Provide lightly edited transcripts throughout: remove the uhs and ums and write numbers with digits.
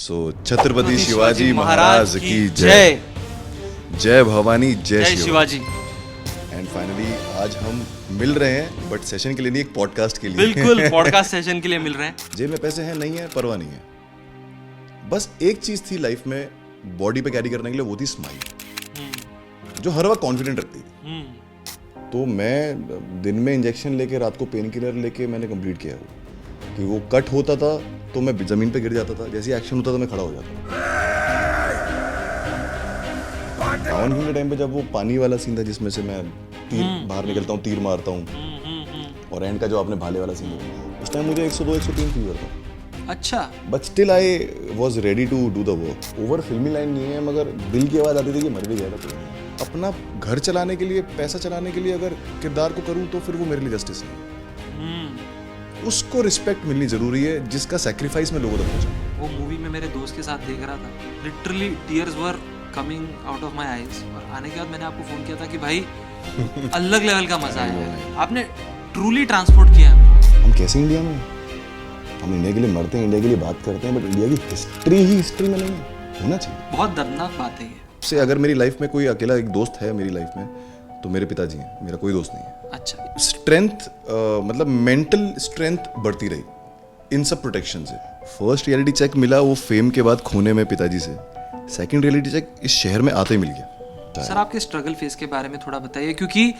सो छत्रपति शिवाजी महाराज की जय। जय भवानी जय शिवाजी। एंड फाइनली आज हम मिल रहे हैं, बट सेशन के लिए नहीं, एक पॉडकास्ट के लिए। बिल्कुल पॉडकास्ट सेशन के लिए मिल रहे हैं। जेब में पैसे हैं नहीं है परवाह नहीं है, बस एक चीज थी लाइफ में बॉडी पे कैरी करने के लिए, वो थी स्माइल, जो हर वक्त कॉन्फिडेंट रखती थी। तो मैं दिन में इंजेक्शन लेके रात को पेन किलर लेके मैंने कंप्लीट किया वो, कि वो कट होता था तो मैं जमीन पे गिर जाता था, जैसे एक्शन होता था मैं खड़ा हो जाता था। पावन किंग के टाइम पे जब वो पानी वाला सीन था जिसमें से मैं तीर बाहर निकलता हूँ, तीर मारता हूँ, और एंड का जो आपने भाले वाला सीन था, उस टाइम मुझे 102 103 फीवर था। अच्छा, but still I was ready to do the work. Over फिल्मी लाइन नहीं है, मगर दिल की आवाज आती थी कि मर भी जाएगा तो अपना घर चलाने के लिए, पैसा चलाने के लिए अगर किरदार को करूँ तो फिर वो मेरे लिए जस्टिस नहीं। उसको रिस्पेक्ट मिलनी जरूरी है, जिसका सैक्रिफाइस मैं लोगों तक पहुंचा। वो मूवी में मेरे दोस्त के साथ देख रहा था, literally tears were coming out of my eyes, और आने के बाद मैंने आपको फोन किया था कि भाई अलग लेवल का मजा आया, आपने ट्रूली ट्रांसपोर्ट किया हमको। हम कैसे इंडिया में, हम इंडिया के लिए मरते हैं, इंडिया के लिए बात करते हैं, बट इंडिया की हिस्ट्री ही हिस्ट्री में नहीं होना चाहिए। बहुत दर्दनाक बात है ये। से अगर मेरी लाइफ में कोई अकेला एक दोस्त है मेरी लाइफ में, तो मेरे पिताजी हैं, मेरा कोई दोस्त नहीं है। अच्छा, स्ट्रेंथ मतलब मेंटल स्ट्रेंथ बढ़ती रही इन सब प्रोटेक्शन से। फर्स्ट रियलिटी चेक मिला वो फेम के बाद खोने में पिताजी से, सेकंड रियलिटी चेक इस शहर में आते ही मिल गया। सर आपके स्ट्रगल फेज के बारे में थोड़ा बताइए, क्योंकि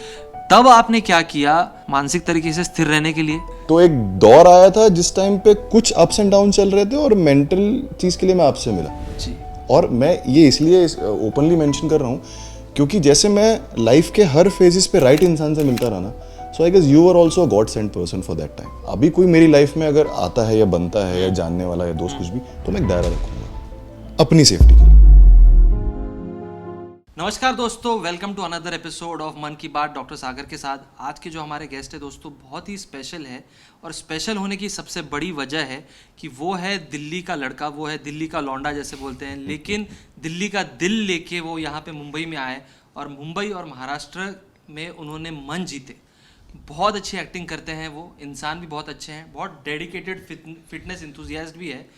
तब आपने क्या किया मानसिक तरीके से स्थिर रहने के लिए? तो एक दौर आया था जिस टाइम पे कुछ अप्स एंड डाउन चल रहे थे, और मेंटल चीज के लिए मैं आपसे मिला जी। और मैं ये इसलिए ओपनली मेंशन कर रहा हूँ क्योंकि जैसे मैं लाइफ के हर फेजेस पे राइट इंसान से मिलता रहा ना, so I guess you are also god sent person for that time. अभी कोई मेरी लाइफ में अगर आता है या बनता है या जानने वाला या दोस्त कुछ भी, तो मैं एक दायरा रखूंगा अपनी सेफ्टी के लिए। नमस्कार दोस्तों, welcome to another episode of Mann Ki बात डॉक्टर सागर के साथ। आज के जो हमारे गेस्ट है दोस्तों बहुत ही स्पेशल है, और स्पेशल होने की सबसे बड़ी वजह है कि वो है दिल्ली का लड़का, वो है दिल्ली का लौंडा जैसे बोलते हैं, लेकिन दिल्ली का दिल लेके वो यहाँ पे मुंबई में आए, और मुंबई और महाराष्ट्र में उन्होंने मन जीते। बहुत अच्छी एक्टिंग करते हैं वो, इंसान भी बहुत अच्छे हैं, बहुत डेडिकेटेड फिटनेस इंथुजियास्ट भी है,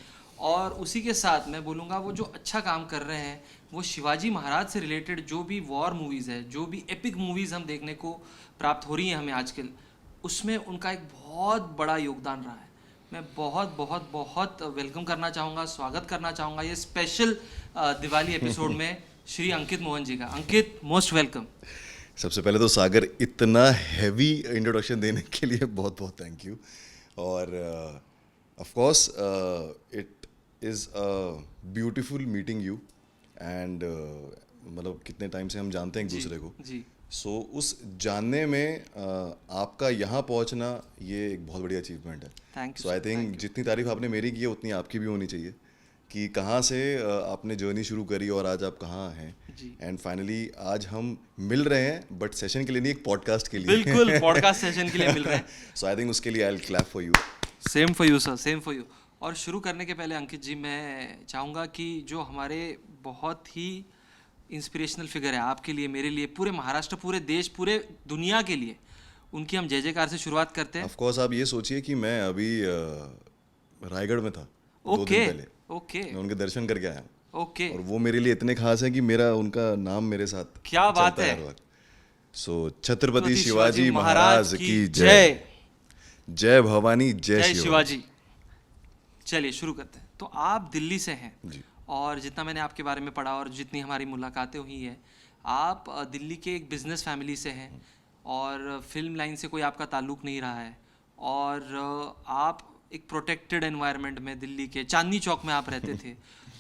और उसी के साथ मैं बोलूँगा वो जो अच्छा काम कर रहे हैं वो शिवाजी महाराज से रिलेटेड जो भी वॉर मूवीज़ है, जो भी एपिक मूवीज़ हम देखने को प्राप्त हो रही हैं हमें आजकल, उसमें उनका एक बहुत बड़ा योगदान रहा है। मैं बहुत बहुत बहुत वेलकम करना चाहूँगा, स्वागत करना चाहूँगा ये स्पेशल दिवाली एपिसोड में श्री अंकित मोहन जी का। अंकित, मोस्ट वेलकम। सबसे पहले तो सागर, इतना हैवी इंट्रोडक्शन देने के लिए बहुत बहुत थैंक यू। और of course it is a beautiful meeting you, and मतलब कितने टाइम से हम जानते हैं एक दूसरे को जी। सो उस जानने में आपका यहाँ पहुँचना ये एक बहुत बड़ी अचीवमेंट है। Thank you. So I think जितनी तारीफ आपने मेरी की है उतनी आपकी भी होनी चाहिए, कि कहाँ से आपने जर्नी शुरू करी और आज आप कहाँ हैं। एंड फाइनली आज हम मिल रहे हैं, बट सेशन के लिए नहीं, एक पॉडकास्ट के लिए। बिल्कुल पॉडकास्ट सेशन के लिए मिल रहे हैं। सो आई थिंक उसके लिए I will clap for you. Same for you sir, same for you. और शुरू करने के पहले अंकित जी मैं चाहूँगा कि जो हमारे बहुत ही इंस्पिरेशनल फिगर है आपके लिए, मेरे लिए, पूरे महाराष्ट्र, पूरे देश, पूरे दुनिया के लिए, उनकी हम जय जयकार से शुरुआत करते हैं। ऑफ कोर्स आप ये सोचिए कि मैं अभी रायगढ़ में था 2 दिन पहले। ओके, मैं उनके दर्शन करके आया हूँ। ओके। और वो मेरे लिए इतने खास हैं कि मेरा उनका नाम मेरे साथ क्या बात है। सो छत्रपति शिवाजी महाराज की जय। जय भवानी जय शिवाजी। चलिए शुरू करते हैं। तो आप दिल्ली से हैं जी। और जितना मैंने आपके बारे में पढ़ा और जितनी हमारी मुलाकातें हुई है, आप दिल्ली के एक बिजनेस फैमिली से हैं, और फिल्म लाइन से कोई आपका ताल्लुक़ नहीं रहा है, और आप एक प्रोटेक्टेड एनवायरनमेंट में दिल्ली के चांदनी चौक में आप रहते थे।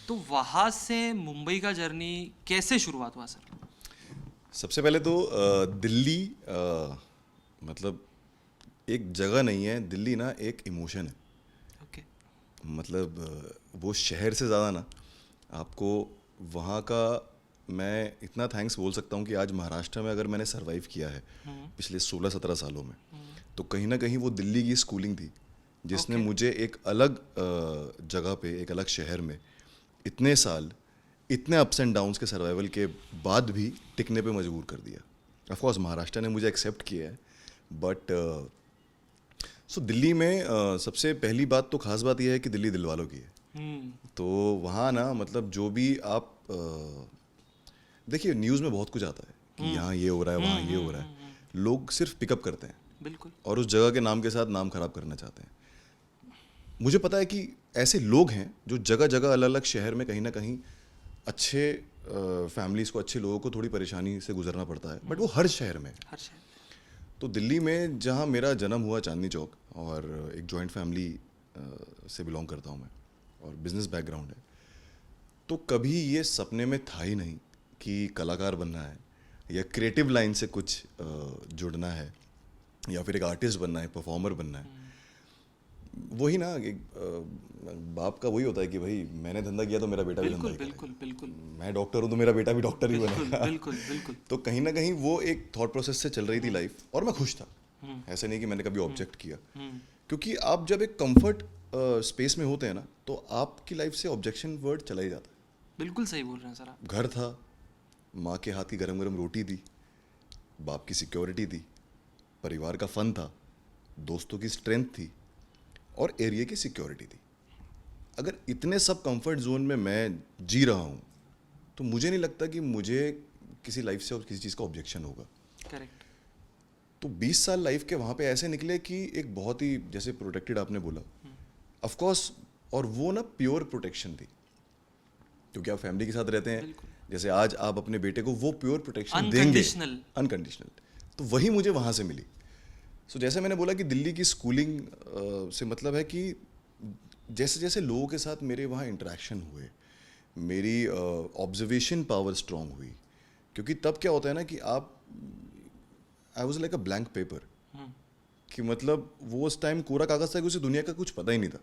तो वहाँ से मुंबई का जर्नी कैसे शुरुआत हुआ सर? सबसे पहले तो दिल्ली मतलब एक जगह नहीं है, दिल्ली ना एक इमोशन है। ओके। मतलब वो शहर से ज़्यादा ना आपको वहाँ का, मैं इतना थैंक्स बोल सकता हूँ कि आज महाराष्ट्र में अगर मैंने सरवाइव किया है पिछले 16-17 सालों में, तो कहीं ना कहीं वो दिल्ली की स्कूलिंग थी जिसने मुझे एक अलग जगह पे, एक अलग शहर में इतने साल, इतने अप्स एंड डाउन्स के सर्वाइवल के बाद भी टिकने पे मजबूर कर दिया। ऑफ कोर्स महाराष्ट्र ने मुझे एक्सेप्ट किया है, बट सो दिल्ली में सबसे पहली बात तो खास बात यह है कि दिल्ली दिल वालों की है। तो वहाँ ना मतलब जो भी आप देखिए न्यूज़ में बहुत कुछ आता है कि यहाँ ये हो रहा है, वहाँ ये हो रहा है, लोग सिर्फ पिकअप करते हैं बिल्कुल। और उस जगह के नाम के साथ नाम खराब करना चाहते हैं। मुझे पता है कि ऐसे लोग हैं जो जगह जगह अलग अलग शहर में कहीं ना कहीं अच्छे फैमिलीज को, अच्छे लोगों को थोड़ी परेशानी से गुजरना पड़ता है, बट वो हर शहर में है। हर शहर में। तो दिल्ली में जहाँ मेरा जन्म हुआ, चांदनी चौक, और एक जॉइंट फैमिली से बिलोंग करता हूँ मैं और बिजनेस बैकग्राउंड है, तो कभी ये सपने में था ही नहीं कि कलाकार बनना है या क्रिएटिव लाइन से कुछ जुड़ना है या फिर एक आर्टिस्ट बनना है, परफॉर्मर बनना है। वही ना एक बाप का वही होता है कि भाई मैंने धंधा किया तो मेरा बेटा भी धंधा बिल्कुल ही करेगा। बिल्कुल बिल्कुल मैं डॉक्टर हूँ तो मेरा बेटा भी डॉक्टर ही बिल्कुल बनेगा। बिल्कुल बिल्कुल। तो कहीं ना कहीं वो एक थॉट प्रोसेस से चल रही थी लाइफ, और मैं खुश था। ऐसा नहीं कि मैंने कभी ऑब्जेक्ट किया, क्योंकि आप जब एक कंफर्ट स्पेस में होते हैं ना, तो आपकी लाइफ से ऑब्जेक्शन वर्ड चला ही जाता है। बिल्कुल सही बोल रहे हैं सर आप। घर था, माँ के हाथ की गरम गरम रोटी दी, बाप की सिक्योरिटी थी, परिवार का फन था, दोस्तों की स्ट्रेंथ थी और एरिया की सिक्योरिटी थी। अगर इतने सब कंफर्ट जोन में मैं जी रहा हूँ तो मुझे नहीं लगता कि मुझे किसी लाइफ से और किसी चीज़ का ऑब्जेक्शन होगा। करेक्ट। तो 20 साल लाइफ के वहाँ पे ऐसे निकले कि एक बहुत ही, जैसे प्रोटेक्टेड आपने बोला, ऑफ कोर्स, और वो ना प्योर प्रोटेक्शन थी, क्योंकि आप फैमिली के साथ रहते हैं। बिल्कुल। जैसे आज आप अपने बेटे को वो प्योर प्रोटेक्शन देंगे, अनकंडीशनल। अनकंडीशनल, तो वही मुझे वहाँ से मिली। सो जैसे मैंने बोला कि दिल्ली की स्कूलिंग से मतलब है कि जैसे जैसे लोगों के साथ मेरे वहाँ इंटरेक्शन हुए, मेरी ऑब्जर्वेशन पावर स्ट्रांग हुई, क्योंकि तब क्या होता है ना कि आप, I was like a blank paper, कि मतलब वो उस टाइम कोरा कागज था कि उसे दुनिया का कुछ पता ही नहीं था,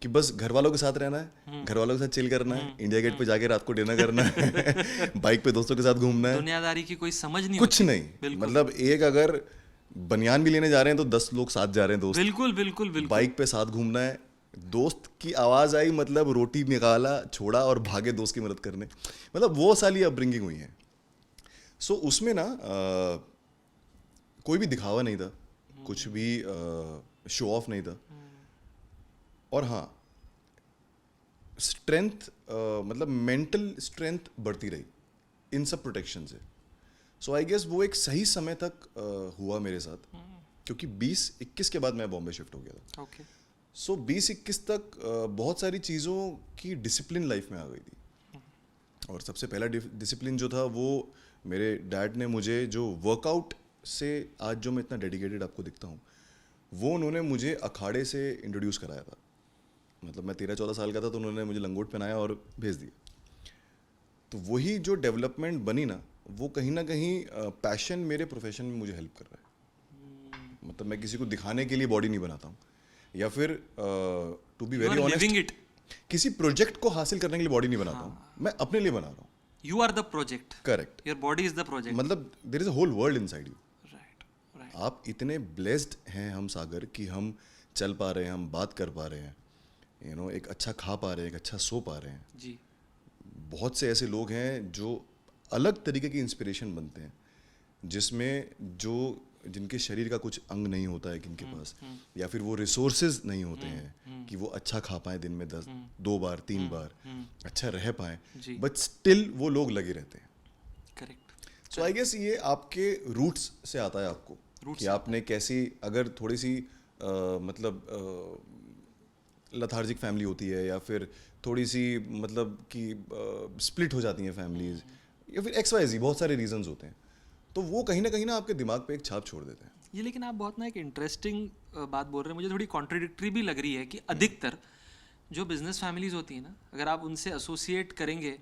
कि बस घर वालों के साथ रहना है, घर वालों के साथ चिल करना है, इंडिया गेट पे जाके रात को डिनर करना है, बाइक पे दोस्तों के साथ घूमना है, दुनियादारी की कोई समझ नहीं कुछ होती। नहीं। बिल्कुल। मतलब एक अगर बनियान भी लेने जा रहे हैं तो 10 लोग साथ जा रहे हैं, दोस्त बिल्कुल बिल्कुल बिल्कुल। बाइक पे साथ घूमना है, दोस्त की आवाज़ आई मतलब रोटी निकाला, छोड़ा और भागे दोस्त की मदद करने। मतलब वो साली अपब्रिंगिंग हुई है। सो उसमें ना कोई भी दिखावा नहीं था, कुछ भी शो ऑफ नहीं था, और हाँ स्ट्रेंथ, मतलब मेंटल स्ट्रेंथ बढ़ती रही इन सब प्रोटेक्शन से। सो आई गेस वो एक सही समय तक हुआ मेरे साथ, क्योंकि 20-21 के बाद मैं बॉम्बे शिफ्ट हो गया था। ओके। सो 20-21 तक बहुत सारी चीज़ों की डिसिप्लिन लाइफ में आ गई थी, और सबसे पहला डिसिप्लिन जो था वो मेरे डैड ने मुझे, जो वर्कआउट से आज जो मैं इतना डेडिकेटेड आपको दिखता हूँ, वो उन्होंने मुझे अखाड़े से इंट्रोड्यूस कराया था। मतलब मैं 13-14 साल का था तो उन्होंने मुझे लंगोट पहनाया और भेज दिया। तो वही जो डेवलपमेंट बनी ना, वो कहीं ना कहीं पैशन मेरे प्रोफेशन में मुझे हेल्प कर रहा है। मतलब मैं किसी को दिखाने के लिए बॉडी नहीं बनाता हूँ, या फिर टू बी वेरी ऑनेस्ट किसी प्रोजेक्ट को हासिल करने के लिए बॉडी नहीं बनाता हूँ, मैं अपने लिए बना रहा हूँ। You are the project. Correct. Your body is the project. मतलब there is a whole world inside you. Right right. आप इतने ब्लेस्ड हैं हम सागर, कि हम चल पा रहे हैं, हम बात कर पा रहे हैं, यू नो, एक अच्छा खा पा रहे हैं, एक अच्छा सो पा रहे हैं। जी। बहुत से ऐसे लोग हैं जो अलग तरीके की इंस्पिरेशन बनते हैं, जिसमें जो जिनके शरीर का कुछ अंग नहीं होता है किनके पास, या फिर वो रिसोर्सेज नहीं होते हैं कि वो अच्छा खा पाए दिन में 2 बार 3 बार, अच्छा रह पाए, बट स्टिल वो लोग लगे रहते हैं। करेक्ट। सो आई गेस ये आपके रूट्स से आता है आपको, कि आपने कैसी, अगर थोड़ी सी मतलब लथार्जिक फैमिली होती है, या फिर थोड़ी सी मतलब कि स्प्लिट हो जाती हैं फैमिलीज, या फिर XYZ बहुत सारे रीजंस होते हैं, तो वो कहीं ना आपके दिमाग पे एक छाप छोड़ देते हैं। ये लेकिन आप बहुत ना एक इंटरेस्टिंग बात बोल रहे हैं, मुझे थोड़ी कॉन्ट्रडिक्टरी भी लग रही है कि अधिकतर जो बिजनेस फैमिलीज होती हैं ना, अगर आप उनसे एसोसिएट करेंगे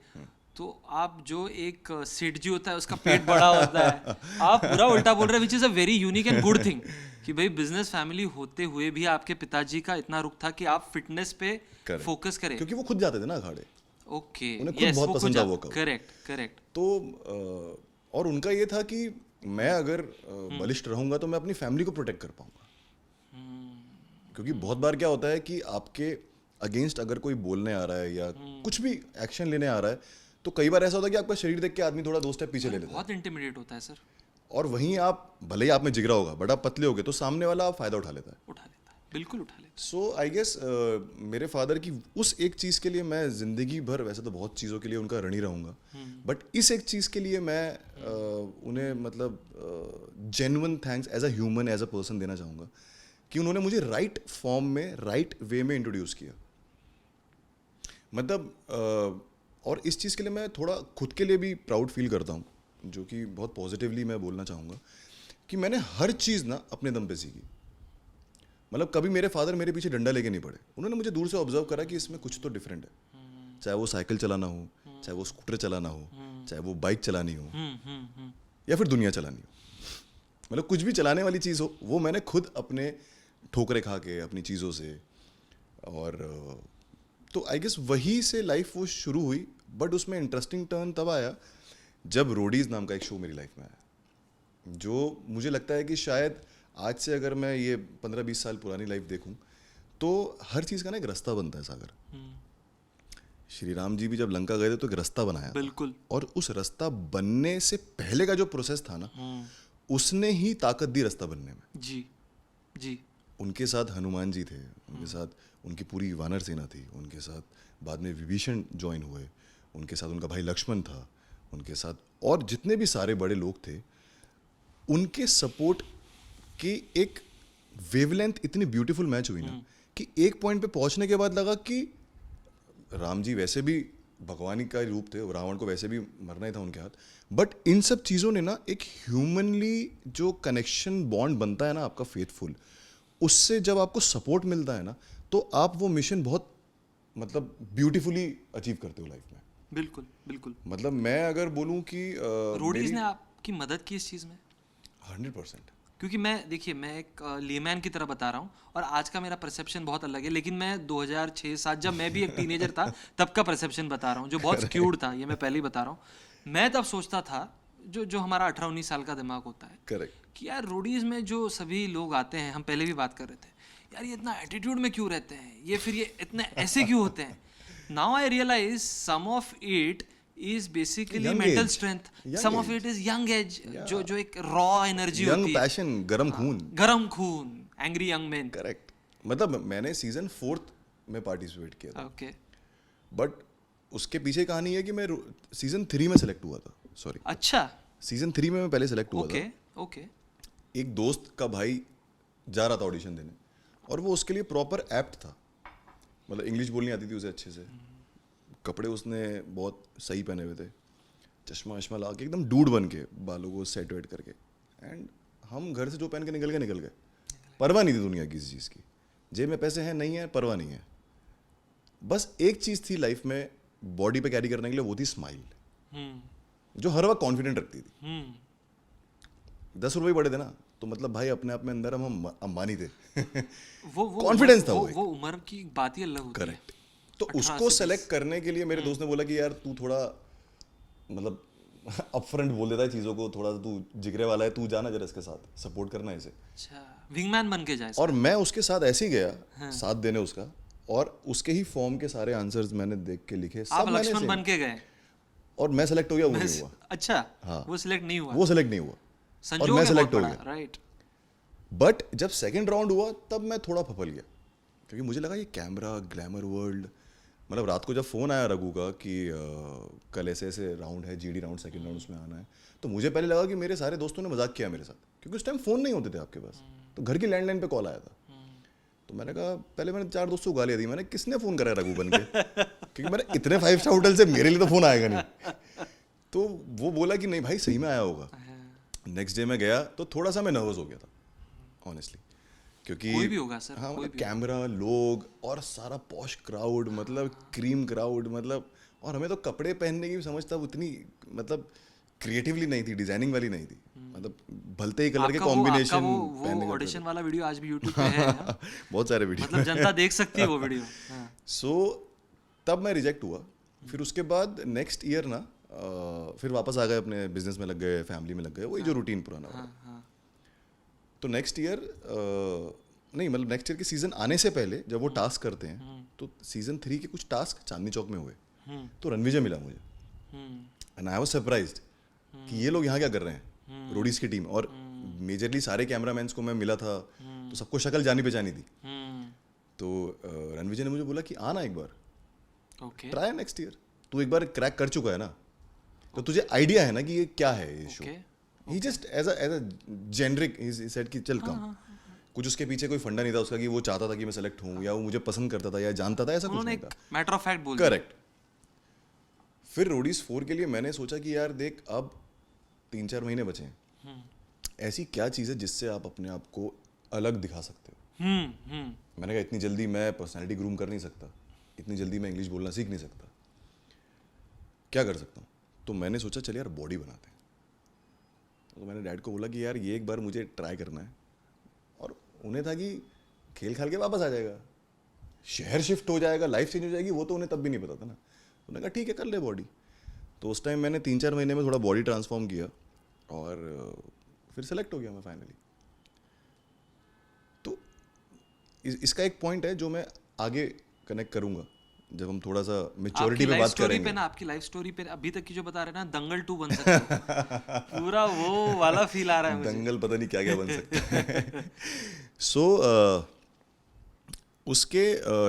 तो आप जो एक सेठ जी होता है उसका पेट बड़ा होता है, आप पूरा उल्टा बोल रहे हैं, which is a very unique and good thing, कि भाई बिजनेस फैमिली होते हुए भी आपके पिताजी का इतना रुख था कि आप फिटनेस पे फोकस करें, क्योंकि वो खुद जाते थे ना अखाड़े। ओके। उन्हें खुद बहुत पसंद था वो। Correct correct. तो और उनका ये था कि मैं अगर बलिष्ठ रहूंगा तो मैं अपनी फैमिली को प्रोटेक्ट कर पाऊंगा, क्योंकि बहुत बार क्या होता है कि आपके अगेंस्ट अगर कोई बोलने आ रहा है या कुछ भी एक्शन लेने आ रहा है, तो कई बार ऐसा होता है कि आपका शरीर देख के आदमी थोड़ा 2 स्टेप पीछे ले लेता है, बहुत इंटिमिडेट होता है सर। और वहीं आप भले ही आप में जिगरा होगा, बट आप पतले होगे तो सामने वाला आप फायदा उठा लेता है। बिल्कुल उठा लेते सो आई गेस मेरे फादर की उस एक चीज़ के लिए मैं ज़िंदगी भर, वैसे तो बहुत चीज़ों के लिए उनका ऋणी रहूँगा, बट इस एक चीज़ के लिए मैं उन्हें मतलब genuine thanks as a human, as a person देना चाहूँगा कि उन्होंने मुझे राइट फॉर्म में, राइट वे में इंट्रोड्यूस किया। मतलब और इस चीज़ के लिए मैं थोड़ा खुद के लिए भी प्राउड फील करता हूँ, जो कि बहुत पॉजिटिवली मैं बोलना चाहूँगा कि मैंने हर चीज़ ना अपने दम पे सीखी। मतलब कभी मेरे फादर मेरे पीछे डंडा लेके नहीं पड़े, उन्होंने मुझे दूर से ऑब्जर्व करा कि इसमें कुछ तो डिफरेंट है, चाहे वो साइकिल चलाना हो, चाहे वो स्कूटर चलाना हो, चाहे वो बाइक चलानी हो, या फिर दुनिया चलानी हो, मतलब कुछ भी चलाने वाली चीज़ हो, वो मैंने खुद अपने ठोकरे खा के अपनी चीज़ों से। और तो आई गेस वही से लाइफ वो शुरू हुई, बट उसमें इंटरेस्टिंग टर्न तब आया जब रोडीज़ नाम का एक शो मेरी लाइफ में आया, जो मुझे लगता है कि शायद आज से अगर मैं ये 15-20 साल पुरानी लाइफ देखूं तो हर चीज़ का ना एक रास्ता बनता है सागर। श्री राम जी भी जब लंका गए थे तो एक रास्ता बनाया था, बिल्कुल। और उस रास्ता बनने से पहले का जो प्रोसेस था ना, उसने ही ताकत दी रास्ता बनने में। जी जी। उनके साथ हनुमान जी थे, उनके साथ उनकी पूरी वानर सेना थी, उनके साथ बाद में विभीषण ज्वाइन हुए, उनके साथ उनका भाई लक्ष्मण था, उनके साथ और जितने भी सारे बड़े लोग थे, उनके सपोर्ट की एक वेवलेंथ इतनी ब्यूटीफुल मैच हुई ना कि एक पॉइंट पे पहुंचने के बाद लगा कि राम जी वैसे भी भगवान ही का रूप थे, रावण को वैसे भी मरना ही था उनके हाथ, बट इन सब चीज़ों ने ना एक ह्यूमनली जो कनेक्शन बॉन्ड बनता है ना आपका फेथफुल, उससे जब आपको सपोर्ट मिलता है ना, तो आप वो मिशन बहुत मतलब ब्यूटीफुली अचीव करते हो लाइफ में। बिल्कुल बिल्कुल। मतलब मैं अगर बोलूँ कि रोडीज ने आपकी मदद की इस चीज़ में? 100%। क्योंकि मैं, देखिए, मैं एक लेमैन की तरह बता रहा हूँ और आज का मेरा परसेप्शन बहुत अलग है, लेकिन मैं 2006-07 जब मैं भी एक टीनेजर था तब का परसेप्शन बता रहा हूँ, जो बहुत स्क्यूड था, ये मैं पहले ही बता रहा हूँ। मैं तब सोचता था, जो जो हमारा 18-19 साल का दिमाग होता है, करेक्ट, कि यार रोडीज में जो सभी लोग आते हैं, हम पहले भी बात कर रहे थे, यार ये इतना एटीट्यूड में क्यों रहते हैं, ये फिर ये इतने ऐसे क्यों होते हैं। Now I realise some of it is basically Young mental age. strength, Young some of age. it is young age, Yeah. जो एक raw energy यंग होती है, पैशन, गरम खून। गरम खून, एंग्री यंग मैन। करेक्ट, मतलब मैंने सीजन 4 में पार्टिसिपेट किया था, ओके। बट उसके पीछे कहानी है कि मैं सीजन 3 में सेलेक्ट हुआ था। सॉरी, अच्छा, सीजन 3 में मैं पहले सेलेक्ट हुआ ओके था। ओके। एक दोस्त का भाई जा रहा था ऑडिशन देने, और वो उसके लिए प्रॉपर एप्ट था, मतलब इंग्लिश बोलनी आती थी उसे अच्छे से, कपड़े उसने बहुत सही पहने हुए थे, चश्मा वश्मा ला के एकदम डूड बन के, बालों को सेट वेट करके, एंड हम घर से जो पहन के निकल गए, परवाह नहीं थी दुनिया की किसी चीज़ की, जेब में पैसे हैं नहीं है परवाह नहीं है, बस एक चीज़ थी लाइफ में बॉडी पे कैरी करने के लिए, वो थी स्माइल, जो हर वक्त कॉन्फिडेंट रखती थी। 10 रुपये बड़े थे ना, तो मतलब भाई अपने आप में अंदर हम अंबानी थे। वो कॉन्फिडेंस था वो उम्र की बात ही अलग होती है। करेक्ट। तो उसको सेलेक्ट करने के लिए मेरे दोस्त ने बोला कि यार तू थोड़ा मतलब अपफ्रंट बोल देता है चीज़ों को, थोड़ा तू जिगरे वाला है, तू जाना जरा इसके साथ, सपोर्ट करना है इसे। अच्छा, विंगमैन बन के जाए। और मैं उसके साथ ऐसे ही गया साथ देने उसका, और उसके ही फॉर्म के सारे आंसर्स मैंने देख के लिखे, सब आप मैंने लक्ष्मण बन के गए और मैं सेलेक्ट हो गया, वो नहीं हुआ। अच्छा, हाँ, वो सिलेक्ट नहीं हुआ, वो सेलेक्ट नहीं हुआ, और संजोग मैं है सेलेक्ट बहुत हो बड़ा, गया। राइट। बट जब सेकेंड राउंड हुआ तब मैं थोड़ा फफल गया, क्योंकि मुझे लगा ये कैमरा ग्लैमर वर्ल्ड, मतलब रात को जब फ़ोन आया रघु का कि कल ऐसे ऐसे राउंड है, जीडी राउंड, सेकंड राउंड उसमें आना है, तो मुझे पहले लगा कि मेरे सारे दोस्तों ने मजाक किया मेरे साथ, क्योंकि उस टाइम फ़ोन नहीं होते थे आपके पास, तो घर की लैंडलाइन पे कॉल आया था। तो मैंने कहा, पहले मैंने 4 दोस्तों को गालियाँ दी, मैंने किसने फ़ोन करा रघु बन के, क्योंकि मैंने इतने 5 स्टार होटल से, मेरे लिए तो फ़ोन आएगा नहीं। तो वो बोला कि नहीं भाई सही में आया होगा। नेक्स्ट डे मैं गया तो थोड़ा सा मैं नर्वस हो गया था ऑनेस्टली, क्योंकि कोई भी होगा सर, हाँ, कोई मतलब भी कैमरा, लोग और सारा पॉश क्राउड, मतलब क्रीम क्राउड, मतलब, और हमें तो कपड़े पहनने की भी समझ था उतनी, मतलब क्रिएटिवली नहीं थी, डिजाइनिंग वाली नहीं थी, मतलब भलते ही कलर के कॉम्बिनेशन वो ऑडिशन वाला वीडियो आज भी यूट्यूब पे है। बहुत सारे वीडियो, मतलब जनता देख सकती है वो वीडियो। सो तब मैं रिजेक्ट हुआ। फिर उसके बाद नेक्स्ट ईयर ना फिर वापस आ गए, अपने बिजनेस में लग गए, फैमिली में लग गए, वही जो रूटीन पुराना वाला। तो नेक्स्ट ईयर नहीं, मतलब नेक्स्ट ईयर के सीजन आने से पहले जब वो टास्क करते हैं, तो सीजन 3 के कुछ टास्क चांदनी चौक में हुए, तो रणविजय मिला मुझे, एंड आई वाज सरप्राइज्ड कि ये लोग यहाँ क्या कर रहे हैं, रोडीज की टीम, और मेजरली सारे कैमरामैन्स को मैं मिला था, तो सबको शक्ल जानी पहचानी थी। हम्म, तो रणविजय ने मुझे बोला कि आना एक बार, ओके ट्राई नेक्स्ट ईयर, तू एक बार क्रैक कर चुका है ना, तो तुझे आइडिया है ना कि ये क्या है ये show. Okay he just as a generic he said कि चल कम। कुछ उसके पीछे कोई फंडा नहीं था उसका कि वो चाहता था कि मैं सेलेक्ट हूँ या वो मुझे पसंद करता था या जानता था, ऐसा कुछ उन्होंने नहीं एक था। मैटर ऑफ फैक्ट बोल दिया। करेक्ट। फिर रोडीज 4 के लिए मैंने सोचा कि यार देख, अब 3-4 महीने बचे हैं, ऐसी क्या चीज़ है जिससे आप अपने आप को अलग दिखा सकते हो। मैंने कहा इतनी जल्दी मैं पर्सनैलिटी ग्रूम कर नहीं सकता, इतनी जल्दी मैं इंग्लिश बोलना सीख नहीं सकता, क्या कर सकता हूँ। तो मैंने सोचा चल यार बॉडी बनाते हैं। तो मैंने डैड को बोला कि यार ये एक बार मुझे ट्राई करना है, और उन्हें था कि खेल खाल के वापस आ जाएगा, शहर शिफ्ट हो जाएगा, लाइफ चेंज हो जाएगी, वो तो उन्हें तब भी नहीं पता था ना। उन्होंने कहा ठीक है कर ले बॉडी। तो उस टाइम मैंने 3-4 महीने में थोड़ा बॉडी ट्रांसफॉर्म किया और फिर सेलेक्ट हो गया मैं फाइनली। तो इसका एक पॉइंट है जो मैं आगे कनेक्ट करूंगा जब हम थोड़ा सा मेच्योरिटी पे बात करेंगे। ना आपकी लाइफ स्टोरी पे अभी तक की जो बता रहे हैं ना, दंगल 2 बन सकते हो। पूरा वो वाला फील आ रहा है मुझे। दंगल पता नहीं क्या क्या बन सकता है। सो उसके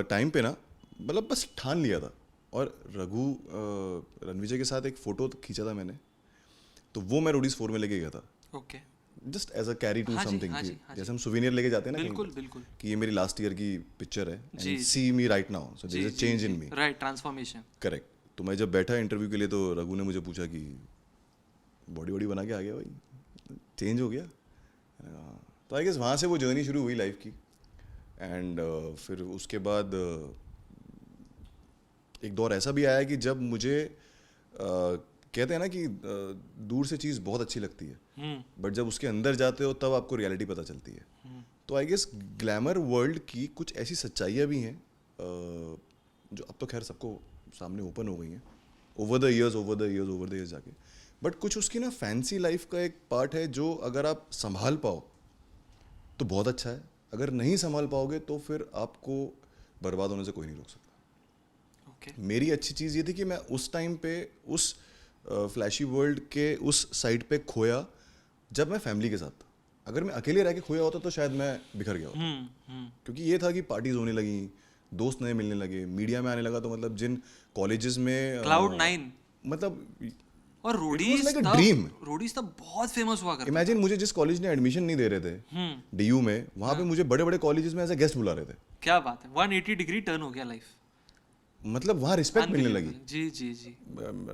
टाइम पे ना मतलब बस ठान लिया था, और रणविजय के साथ एक फ़ोटो खींचा था मैंने, तो वो मैं रोडीज 4 में लेके गया था, okay just as a carry to हाँ जी, समथिंग। हाँ जी, हाँ जैसे हम सुवेनियर लेके जाते हैं ना बिल्कुल कहीं, बिल्कुल कि ये मेरी लास्ट ईयर की पिक्चर है, जी, and see me right now, so there is a change in me. Right, transformation. Correct. तो मैं जब बैठा इंटरव्यू के लिए तो रघु ने मुझे पूछा कि बॉडी वॉडी बना के आ गया भाई, चेंज हो गया। मैंने कहा, हाँ। तो आई गेस वहाँ से वो जर्नी शुरू हुई लाइफ की। एंड फिर उसके बाद एक दौर ऐसा भी आया कि जब मुझे कहते हैं ना कि दूर से चीज़ बहुत अच्छी लगती है, बट जब उसके अंदर जाते हो तब आपको रियलिटी पता चलती है। तो आई गेस ग्लैमर वर्ल्ड की कुछ ऐसी सच्चाइयाँ भी हैं जो अब तो खैर सबको सामने ओपन हो गई हैं ओवर द ईयर्स जाके, बट कुछ उसकी ना फैंसी लाइफ का एक पार्ट है जो अगर आप संभाल पाओ तो बहुत अच्छा है, अगर नहीं संभाल पाओगे तो फिर आपको बर्बाद होने से कोई नहीं रोक सकता। ओके मेरी अच्छी चीज़ ये थी कि मैं उस टाइम पे उस फ्लैशी वर्ल्ड के उस साइड पे खोया जब मैं फैमिली के साथ था। अगर मैं अकेले रह के खोया होता तो शायद मैं बिखर गया होता, क्योंकि ये था कि पार्टीज होने लगी, दोस्त नए मिलने लगे, मीडिया में आने लगा, तो मतलब जिन कॉलेजेस में Cloud9 मतलब और Roadies like a dream. Roadies तब बहुत फेमस हुआ करता इमेजिन मुझे जिस कॉलेज ने एडमिशन नहीं दे रहे थे डीयू में, वहाँ पे मुझे बड़े बड़े कॉलेजेस में एज ए गेस्ट बुला रहे थे। क्या बात है, 180 डिग्री टर्न हो गया लाइफ। मतलब वहाँ रिस्पेक्ट मिलने लगी। जी जी जी,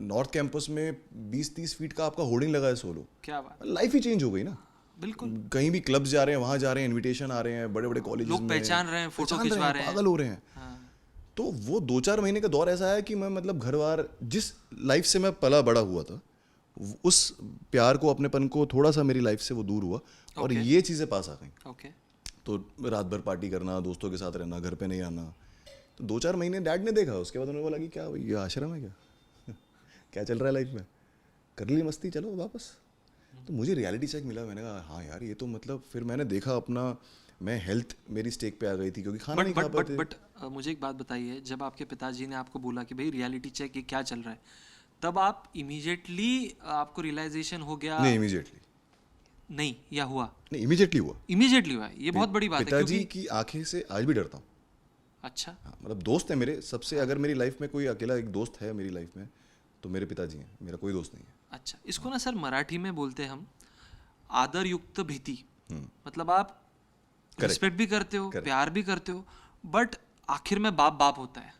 नॉर्थ कैंपस में 20-30 फीट का आपका होर्डिंग लगा है सोलो, क्या बात, लाइफ ही चेंज हो गई ना। बिल्कुल। कहीं भी क्लब्स जा रहे हैं, वहाँ जा रहे हैं, इनविटेशन आ रहे हैं, बड़े बड़े कॉलेजेस लोग में पहचान रहे हैं, फोटो पहचान खिंचवा रहे हैं, पागल हो रहे हैं। हाँ, तो वो 2-4 महीने का दौर ऐसा है कि मैं मतलब घर बार जिस लाइफ से मैं पला बड़ा हुआ था, उस प्यार को, अपनेपन को थोड़ा सा मेरी लाइफ से वो दूर हुआ, और Okay. ये चीज़ें पास आ गई। ओके तो रात भर पार्टी करना, दोस्तों के साथ रहना, घर पे नहीं आना। तो 2-4 महीने डैड ने देखा, उसके बाद उन्होंने बोला कि क्या ये आश्रम है क्या क्या चल रहा है लाइफ में, कर ली मस्ती, चलो वापस। तो मुझे रियलिटी चेक मिला, मैंने कहा हाँ यार ये तो मतलब, फिर मैंने देखा अपना, मैं हेल्थ मेरी स्टेक पे आ गई थी क्योंकि खाना नहीं खा पाते। बट मुझे एक बात बताइए, जब आपके पिताजी ने आपको बोला कि भाई रियलिटी चेक ये क्या चल रहा है, तब आप इमीडिएटली आपको रियलाइजेशन हो गया? नहीं इमीडिएटली नहीं, या हुआ? नहीं, इमीडिएटली हुआ। इमीडिएटली हुआ है, ये बहुत बड़ी बात है। पिताजी क्योंकि की आंखें से आज भी डरता हूँ। अच्छा, हाँ, मतलब दोस्त है मेरे सबसे, अगर मेरी लाइफ में कोई अकेला एक दोस्त है मेरी लाइफ में तो मेरे पिताजी हैं, मेरा कोई दोस्त नहीं है। अच्छा, इसको ना सर मराठी में बोलते हैं हम आदर युक्त भीति। मतलब आप रिस्पेक्ट भी करते हो, प्यार भी करते हो, बट आखिर में बाप बाप होता है,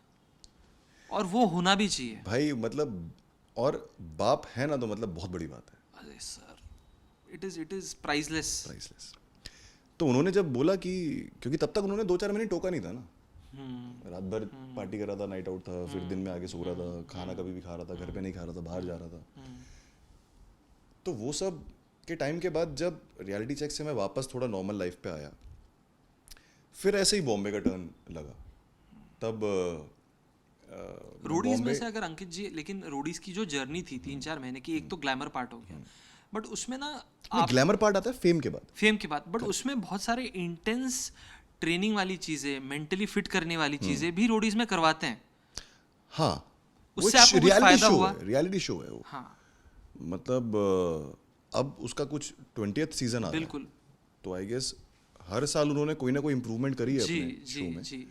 और वो होना भी चाहिए भाई। मतलब और बाप है ना, तो मतलब बहुत बड़ी बात है, अरे sir, it is priceless. Priceless. तो उन्होंने जब बोला कि, क्योंकि तब तक उन्होंने 2-4 महीने टोका नहीं था ना, रात भर पार्टी कर रहा था, नाइट आउट था, फिर दिन में आके सो रहा था, खाना कभी भी खा रहा था, घर पे नहीं खा रहा था, बाहर जा रहा था। तो वो सब के टाइम के बाद जब रियलिटी चेक से मैं वापस थोड़ा नॉर्मल लाइफ पे आया, फिर ऐसे ही बॉम्बे का टर्न लगा। तब रोडीज में से अगर अंकित जी, लेकिन रोडीज की जो जर्नी थी 3-4 महीने की, एक तो ग्लैमर पार्ट हो गया, बट उसमें ना ग्लैमर पार्ट आता है फेम के बाद। फेम के बाद, बट उसमें बहुत सारे इंटेंस ट्रेनिंग वाली चीजें, मेंटली फिट करने वाली चीजें भी रोडीज में करवाते हैं। हाँ, उससे आपको कुछ फायदा हुआ? रियलिटी शो है वो। हाँ मतलब अब उसका कुछ 20th सीजन आ रहा है, बिल्कुल। तो आई गेस हर साल उन्होंने कोई ना कोई इम्प्रूवमेंट करी है जी अपने शो जी में। जी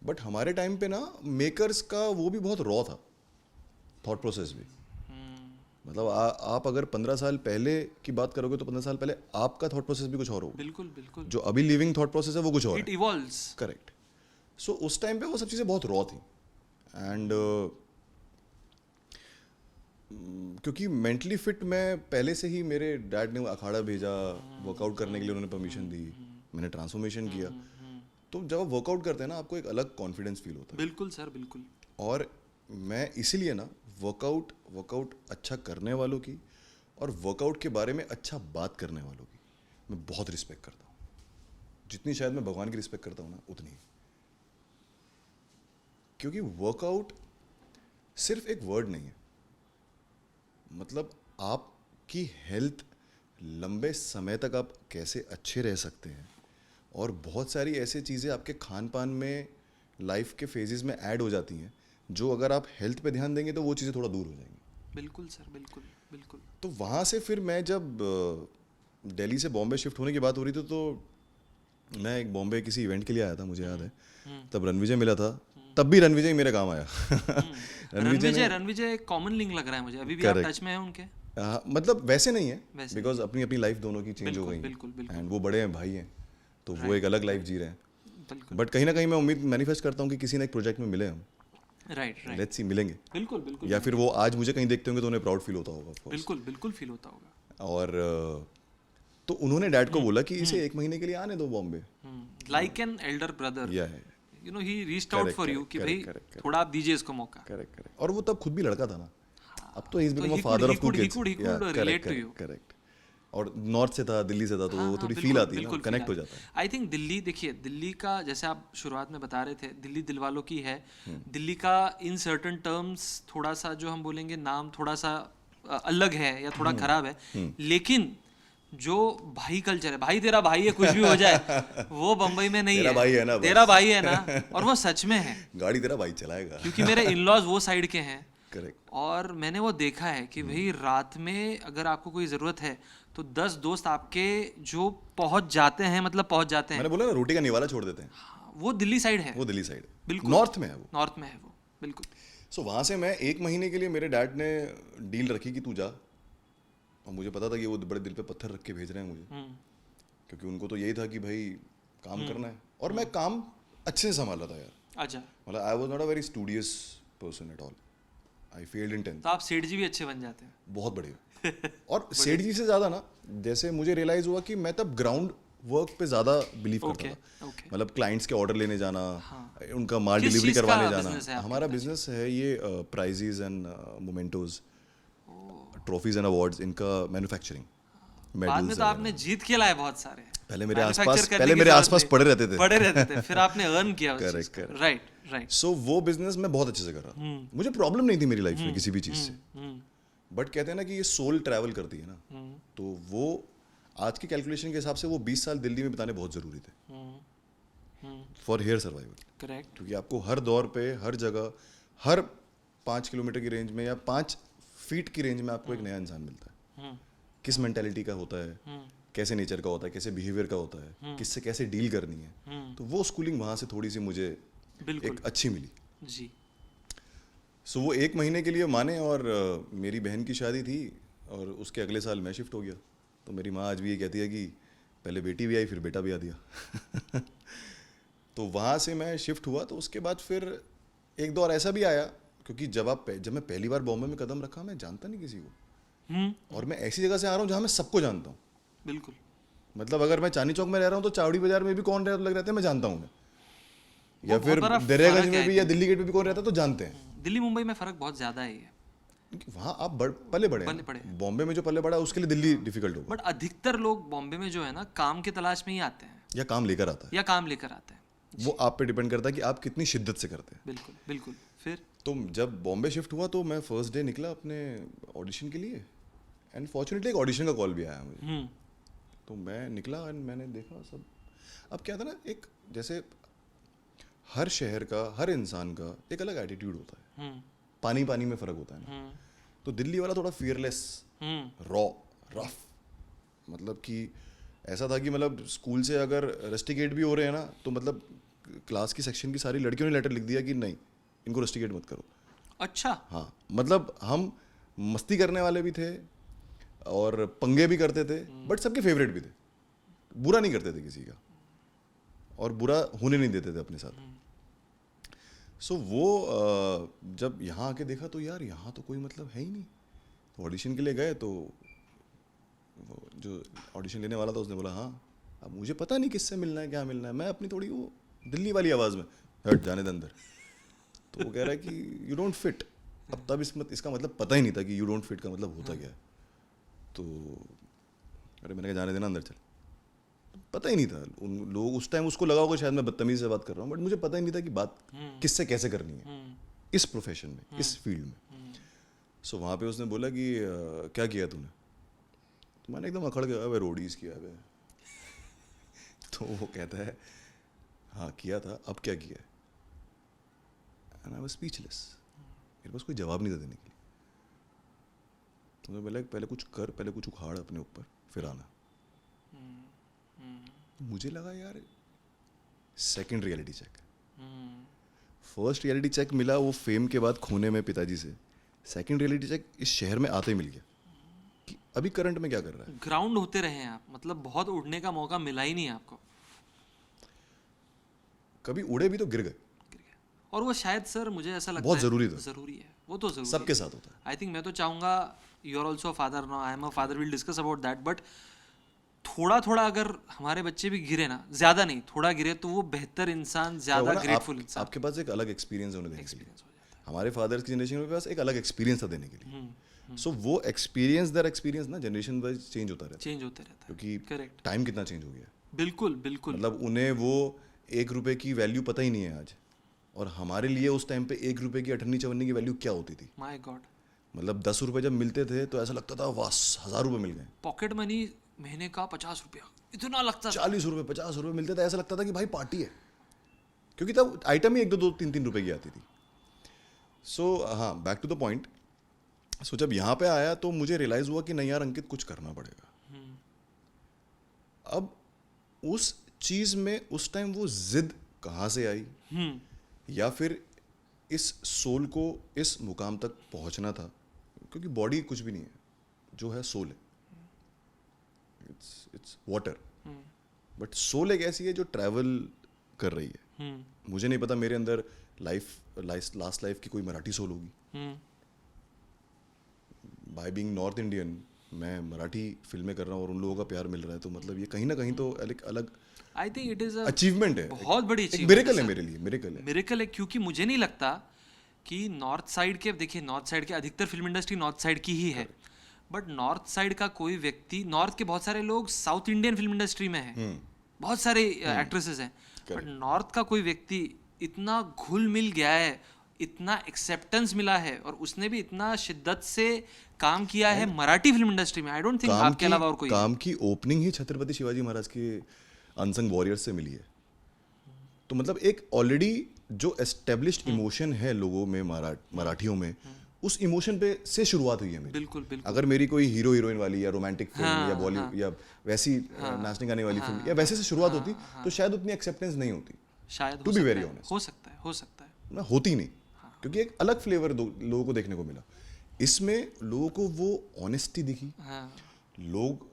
बट हमारे टाइम पे ना मेकर्स का वो भी बहुत रॉ था, थॉट प्रोसेस भी। मतलब आप अगर 15 साल पहले की बात करोगे तो 15 साल पहले आपका थॉट प्रोसेस भी कुछ और होगा, बिल्कुल बिल्कुल जो अभी लिविंग थॉट प्रोसेस है वो कुछ और इट है। Evolves correct. सो उस टाइम पे वो सब चीज़ें बहुत रॉ थी। एंड क्योंकि मेंटली फिट मैं पहले से ही, मेरे डैड ने अखाड़ा भेजा, वर्कआउट करने के लिए उन्होंने परमिशन दी, मैंने ट्रांसफॉर्मेशन किया। तो जब आप वर्कआउट करते हैं ना, आपको एक अलग कॉन्फिडेंस फील होता है। बिल्कुल सर बिल्कुल और मैं इसीलिए ना वर्कआउट अच्छा करने वालों की और वर्कआउट के बारे में अच्छा बात करने वालों की मैं बहुत रिस्पेक्ट करता हूँ। जितनी शायद मैं भगवान की रिस्पेक्ट करता हूँ ना, उतनी। क्योंकि वर्कआउट सिर्फ एक वर्ड नहीं है। मतलब आपकी हेल्थ लंबे समय तक आप कैसे अच्छे रह सकते हैं, और बहुत सारी ऐसी चीज़ें आपके खान पान में लाइफ के फेजेस में ऐड हो जाती हैं, जो अगर आप हेल्थ पे ध्यान देंगे तो वो चीज़ें थोड़ा दूर हो जाएंगी। बिल्कुल सर बिल्कुल बिल्कुल तो वहाँ से फिर मैं जब दिल्ली से बॉम्बे शिफ्ट होने की बात हो रही थी, तो मैं एक बॉम्बे किसी इवेंट के लिए आया था, मुझे याद है। तब रणविजय मिला था, तब भी रणविजय ही मेरे काम आया। रणविजय एक कॉमन लिंक लग रहा है मुझे, अभी भी आप Correct. टच में हैं उनके? मतलब वैसे नहीं है, वैसे बिकॉज अपनी अपनी लाइफ दोनों की चेंज हो बिल्कुल गई बिल्कुल बिल्कुल एंड वो बड़े हैं, भाई हैं, तो वो एक अलग लाइफ जी रहे हैं। बिल्कुल बट कहीं ना कहीं मैं उम्मीद मैनिफेस्ट करता हूँ कि किसी ना एक प्रोजेक्ट में मिले हम। राइट राइट लेट्स सी, मिलेंगे। बिल्कुल बिल्कुल या फिर वो आज मुझे कहीं देखते होंगे तो उन्हें प्राउड फील होता होगा, of course। बिल्कुल बिल्कुल फील होता होगा। और तो उन्होंने डैड को बोला कि इसे एक महीने के लिए आने दो Bombay. Like an elder brother, या है, you know, he reached out Correct, for you correct, कि correct, भाई correct, थोड़ा आप दीजिए इसको मौका। Correct correct. और वो तब खुद भी लड़का था ना, अब तो is to become he a father could- of two he किड्स। could- he could relate to you। Correct. और नॉर्थ से था, दिल्ली से था, तो वो थोड़ी फील आती है ना, कनेक्ट हो जाता है। आई थिंक दिल्ली, देखिए दिल्ली का, जैसे आप शुरुआत में बता रहे थे, दिल्ली दिल वालों की है। दिल्ली का इन सर्टन टर्म्स थोड़ा सा, जो हम बोलेंगे, नाम थोड़ा सा अलग है या थोड़ा खराब है, लेकिन जो भाई कल्चर है, भाई तेरा भाई है कुछ भी हो जाए, वो बम्बई में नहीं तेरा है। भाई है ना, तेरा बस। भाई है ना, और वो सच में है, गाड़ी तेरा भाई चलाएगा। क्योंकि मेरे इन-लॉज वो साइड के हैं। करेक्ट। और मैंने वो देखा है कि भाई रात में अगर आपको कोई ज़रूरत है तो 10 दोस्त आपके जो पहुंच जाते हैं, मतलब पहुंच जाते हैं। मैंने बोला ना, रोटी का निवाला छोड़ देते हैं। हाँ, वो दिल्ली साइड है, वो दिल्ली साइड, बिल्कुल नॉर्थ में है वो। नॉर्थ में है वो, बिल्कुल। सो वहाँ से मैं एक महीने के लिए, मेरे डैड ने डील रखी कि तू जा, और मुझे पता था कि वो बड़े दिल पे पत्थर रख के भेज रहे हैं मुझे, क्योंकि उनको तो यही था कि भाई काम करना है। और मैं काम अच्छे से संभाल रहा था यार। अच्छा, मतलब I was not a very studious person at all. I failed in 10th। तो आप सेठ जी भी अच्छे बन जाते हैं। बहुत बढ़िया। और सेठ जी से ज़्यादा ना, जैसे मुझे रियलाइज़ हुआ कि मैं तब ग्राउंड वर्क पे ज़्यादा बिलीव करता ओके था। ओके। मतलब क्लाइंट्स के ऑर्डर लेने जाना, हाँ। उनका माल किस डिलीवरी चीज़ करवाने का जाना। business है आपके हमारा बिजनेस है ये prizes and mementos, trophies and awards, इनका मैन्युफैक्चरिंग, बाद में मेडल्स तो आपने जीत के लाए बहुत सारे। पहले मेरे Manufacture आसपास करने की जरूरत नहीं। पड़े रहते थे। पड़े रहते थे, फिर आपने अर्न किया उस Correct, चीज़ को। correct। Right right. सो वो बिजनेस मैं बहुत अच्छे से कर रहा था। मुझे प्रॉब्लम नहीं थी मेरी लाइफ में किसी भी चीज़ से। बट कहते हैं ना कि ये सोल ट्रैवल करती है ना, तो वो आज की कैलकुलेशन के हिसाब से वो 20 साल दिल्ली में बिताने बहुत ज़रूरी थे फॉर हेयर सर्वाइवल। करेक्ट। क्योंकि आपको हर दौर पे, हर जगह, हर 5 किलोमीटर की रेंज में या 5 फीट की रेंज में आपको एक नया इंसान मिलता है। किस मेंटेलिटी का होता है, कैसे नेचर का होता है, कैसे बिहेवियर का होता है, किससे कैसे डील करनी है। तो वो स्कूलिंग वहाँ से थोड़ी सी मुझे बिल्कुल एक अच्छी मिली। जी। सो वो एक महीने के लिए माने, और मेरी बहन की शादी थी, और उसके अगले साल मैं शिफ्ट हो गया। तो मेरी माँ आज भी ये कहती है कि पहले बेटी भी आई, फिर बेटा भी आ दिया। तो वहाँ से मैं शिफ्ट हुआ, तो उसके बाद फिर एक दौर ऐसा भी आया, क्योंकि जब मैं पहली बार बॉम्बे में कदम रखा, मैं जानता नहीं किसी को, और मैं ऐसी जगह से आ रहा हूँ जहाँ मैं सबको जानता हूँ। बिल्कुल। मतलब अगर मैं चांदनी चौक में रह रहा हूँ तो चावड़ी बाजार में भी कौन लग रहते हैं मैं जानता हूँ, या वो फिर बहुत बड़ा दरियागंज फर्क में है, भी या दिल्ली गेट पे भी कौन रहता है तो जानते हैं। दिल्ली मुंबई में फ़र्क बहुत ज़्यादा है ये। क्योंकि वहाँ आप पले बड़े पले बड़े हैं। बॉम्बे में जो पले बड़ा है उसके लिए दिल्ली डिफिकल्ट होगा, बट अधिकतर लोग बॉम्बे में जो है ना, काम की तलाश में ही आते हैं या काम लेकर आता या काम लेकर आते हैं। है। वो आप पे डिपेंड करता है कि आप कितनी शिद्दत से करते हैं। बिल्कुल बिल्कुल। फिर तो जब बॉम्बे शिफ्ट हुआ तो मैं फर्स्ट डे निकला अपने ऑडिशन के लिए, एंड फॉर्चुनेटली एक ऑडिशन का कॉल भी आया मुझे। तो मैं निकला एंड मैंने देखा सब। अब क्या था ना, एक जैसे हर शहर का, हर इंसान का एक अलग एटीट्यूड होता है, पानी पानी में फ़र्क होता है ना। तो दिल्ली वाला थोड़ा फियरलेस, रॉ, रफ, मतलब कि ऐसा था कि मतलब स्कूल से अगर रस्टिकेट भी हो रहे हैं ना, तो मतलब क्लास की सेक्शन की सारी लड़कियों ने लेटर लिख दिया कि नहीं, इनको रस्टिकेट मत करो। अच्छा। हाँ, मतलब हम मस्ती करने वाले भी थे और पंगे भी करते थे, बट सबके फेवरेट भी थे, बुरा नहीं करते थे किसी का और बुरा होने नहीं देते थे अपने साथ। सो वो जब यहाँ आके देखा तो यार यहाँ तो कोई मतलब है ही नहीं। तो ऑडिशन के लिए गए तो वो जो ऑडिशन लेने वाला था उसने बोला हाँ, अब मुझे पता नहीं किससे मिलना है क्या मिलना है, मैं अपनी थोड़ी वो दिल्ली वाली आवाज़ में हट जाने दे अंदर। तो वो कह रहा है कि यू डोंट फिट। अब तब इसका मतलब पता ही नहीं था कि यू डोंट फिट का मतलब होता क्या है। तो अरे मैंने कहा जाने देना अंदर चल। पता ही नहीं था, उन लोग उस टाइम उसको लगा होगा शायद मैं बदतमीजी से बात कर रहा हूँ, बट मुझे पता ही नहीं था कि बात किससे कैसे करनी है इस प्रोफेशन में, इस फील्ड में। सो वहाँ पे उसने बोला कि क्या किया तूने? तो मैंने एकदम अखड़ गया, अबे रोडीज किया है। तो वो कहता है हाँ किया था, अब क्या किया है? And I was speechless. मेरे पास कोई जवाब नहीं था देने के लिए। तो बोला पहले कुछ कर, पहले कुछ उखाड़ अपने ऊपर, फिर आना। मुझे लगा यार second reality check. First reality check मिला वो फेम के बाद खोने में पिताजी से। सेकंड रियलिटी चेक इस शहर में आते ही मिल गया कि अभी करंट में क्या कर रहा है। ग्राउंड होते रहे हैं आप, मतलब बहुत उड़ने का मौका मिला ही नहीं आपको। कभी उड़े भी तो गिर गए। और वो शायद सर मुझे ऐसा लगता बहुत है जरूरी था। जरूरी है, वो तो जरूरी सबके साथ होता है। आई थिंक मैं तो चाहूँगा, you are also father now, I am a father, will discuss about that, but थोड़ा थोड़ा अगर हमारे बच्चे भी गिरे ना, ज्यादा नहीं, थोड़ा गिरे तो वो बेहतर इंसान, ज्यादा ग्रेटफुल इंसान। आपके पास एक अलग एक्सपीरियंस है उन्हें देने के लिए। एक्सपीरियंस हो जाता हमारे फादर्स की जनरेशन के पास एक अलग एक्सपीरियंस था देने के लिए। सो वो एक्सपीरियंस ना जनरेशन वाइज चेंज होता रहता है, चेंज होते रहता है। क्योंकि करेक्ट, टाइम कितना चेंज हो गया। बिल्कुल बिल्कुल। मतलब उन्हें वो 1 रुपए की वैल्यू पता ही नहीं है आज, और हमारे लिए उस टाइम पे 1 रुपए की अठन्नी चवन्नी की वैल्यू क्या होती थी। माय गॉड, मतलब 10 रुपए जब मिलते थे तो ऐसा लगता था वाह 1000 रुपए मिल गए। पॉकेट मनी महीने का 50 रुपया, इतना लगता था। 40 रुपए 50 रुपए मिलते थे, ऐसा लगता था कि भाई पार्टी है, क्योंकि तब आइटम ही 1 2 2 3 3 रुपए की आती थी। सो हाँ, बैक टू द पॉइंट। सो जब यहाँ पे आया तो मुझे रियलाइज हुआ कि नहीं यार अंकित, कुछ करना पड़ेगा। अब उस चीज में उस टाइम वो जिद कहाँ से आई, या फिर इस सोल को इस मुकाम तक पहुंचना था, क्योंकि बॉडी कुछ भी नहीं है, जो है सोल है, इट्स वाटर, बट सोल एक ऐसी है जो ट्रैवल कर रही है। मुझे नहीं पता मेरे अंदर लास्ट लाइफ की कोई मराठी सोल होगी। बाय बीइंग नॉर्थ इंडियन, मैं मराठी फिल्में कर रहा हूँ और उन लोगों का प्यार मिल रहा है, तो मतलब ये कहीं ना कहीं तो एक अलग I think it is achievement है, बहुत बड़ी एक achievement मिरेकल है sir। मेरे लिए, मिरेकल है, क्योंकि मुझे नहीं लगता कि नॉर्थ साइड के, देखिए नॉर्थ साइड के अधिकतर फिल्म इंडस्ट्री नॉर्थ साइड की ही है, बट नॉर्थ साइड का कोई व्यक्ति, नॉर्थ के बहुत सारे लोग साउथ इंडियन फिल्म इंडस्ट्री में है, बहुत सारे एक्ट्रेसेस हैं, बट नॉर्थ का कोई व्यक्ति इतना घुल मिल गया है, इतना एक्सेप्टेंस मिला है, और उसने भी इतना शिद्दत से काम किया है मराठी फिल्म इंडस्ट्री में। आई डोंट थिंक आपके अलावा और कोई। काम की ओपनिंग ही छत्रपति शिवाजी महाराज के अनसंग वॉरियर्स से मिली है। तो मतलब एक ऑलरेडी जो एस्टेब्लिश्ड इमोशन है लोगों में, मराठियों में, उस इमोशन पे से शुरुआत हुई है मेरी। बिल्कुल बिल्कुल। अगर मेरी कोई हीरो हीरोइन वाली या रोमांटिक फिल्म या बॉलीवुड या वैसी नाचने गाने वाली फिल्म या वैसे से शुरुआत होती, तो शायद उतनी एक्सेप्टेंस नहीं होती, शायद टू बी वेरी ऑनेस्ट। हो सकता है, हो सकता है ना, होती नहीं, क्योंकि एक अलग फ्लेवर लोगों को देखने को मिला। इसमें लोगों को वो ऑनेस्टी दिखी। लोग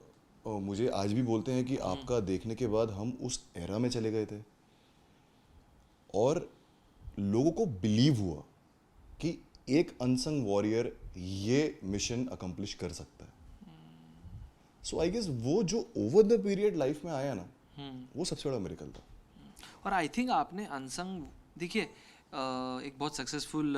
मुझे आज भी बोलते हैं कि आपका देखने के बाद हम उस एरा में चले गए थे, और लोगों को बिलीव हुआ कि एक अनसंग वॉरियर ये मिशन अकम्प्लिश कर सकता है। सो आई गेस वो जो ओवर द पीरियड लाइफ में आया ना, वो सबसे बड़ा मिरेकल था। और आई थिंक आपने अनसंग, देखिए एक बहुत सक्सेसफुल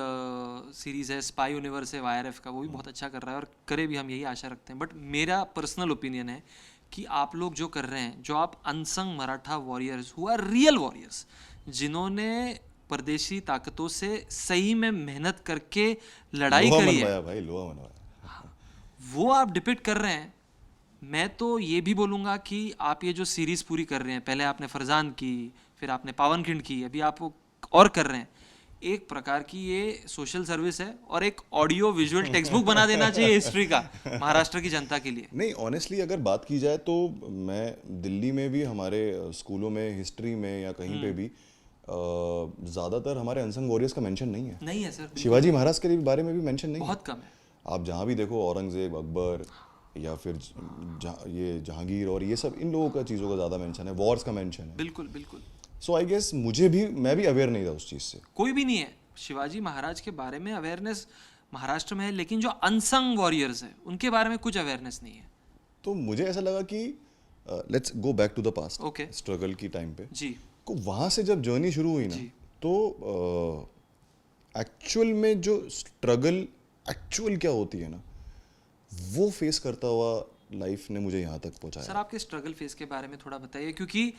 सीरीज़ है स्पाई यूनिवर्स है YRF का, वो भी बहुत अच्छा कर रहा है, और करे भी, हम यही आशा रखते हैं। बट मेरा पर्सनल ओपिनियन है कि आप लोग जो कर रहे हैं, जो आप unsung Maratha warriors, who are real warriors, जिन्होंने परदेशी ताकतों से सही में मेहनत करके लड़ाई करी है, भाई लोहा मनवाया, वो आप डिपिक्ट कर रहे हैं। मैं तो ये भी बोलूँगा कि आप ये जो सीरीज़ पूरी कर रहे हैं, पहले आपने फरजान की, फिर आपने पावनखिंड की, अभी आप वो और कर रहे हैं, एक प्रकार की ये सोशल सर्विस है और एक ऑडियो विजुअल टेक्स्ट बुक बना देना चाहिए हिस्ट्री का महाराष्ट्र की जनता के लिए। नहीं, ऑनेस्टली अगर बात की जाए तो मैं दिल्ली में भी हमारे स्कूलों में हिस्ट्री में या कहीं पे भी ज़्यादातर हमारे अनसंग वॉरियर्स का मेंशन नहीं है। नहीं है सर, शिवाजी महाराज के बारे में भी मेंशन नहीं है। बहुत कम है। आप जहाँ भी देखो, औरंगज़ेब, अकबर या फिर ये जहांगीर और ये सब, इन लोगों का चीज़ों का ज़्यादा मेंशन है, वॉर्स का मेंशन है। बिल्कुल बिल्कुल। सो आई गेस मैं भी अवेयर नहीं था उस चीज़ से। कोई भी नहीं है शिवाजी महाराज के बारे में अवेयरनेस महाराष्ट्र में है, लेकिन जो अनसंग वॉरियर्स है उनके बारे में कुछ अवेयरनेस नहीं है। तो मुझे ऐसा लगा कि let's go back to the past, Okay. Struggle की टाइम पे जी को वहाँ से जब जर्नी शुरू हुई ना, जी। तो एक्चुअल में जो स्ट्रगल एक्चुअल क्या होती है ना, वो फेस करता हुआ लाइफ ने मुझे यहाँ तक सर, पहुँचाया। आपके स्ट्रगल फेज के बारे में थोड़ा बताइए, क्योंकि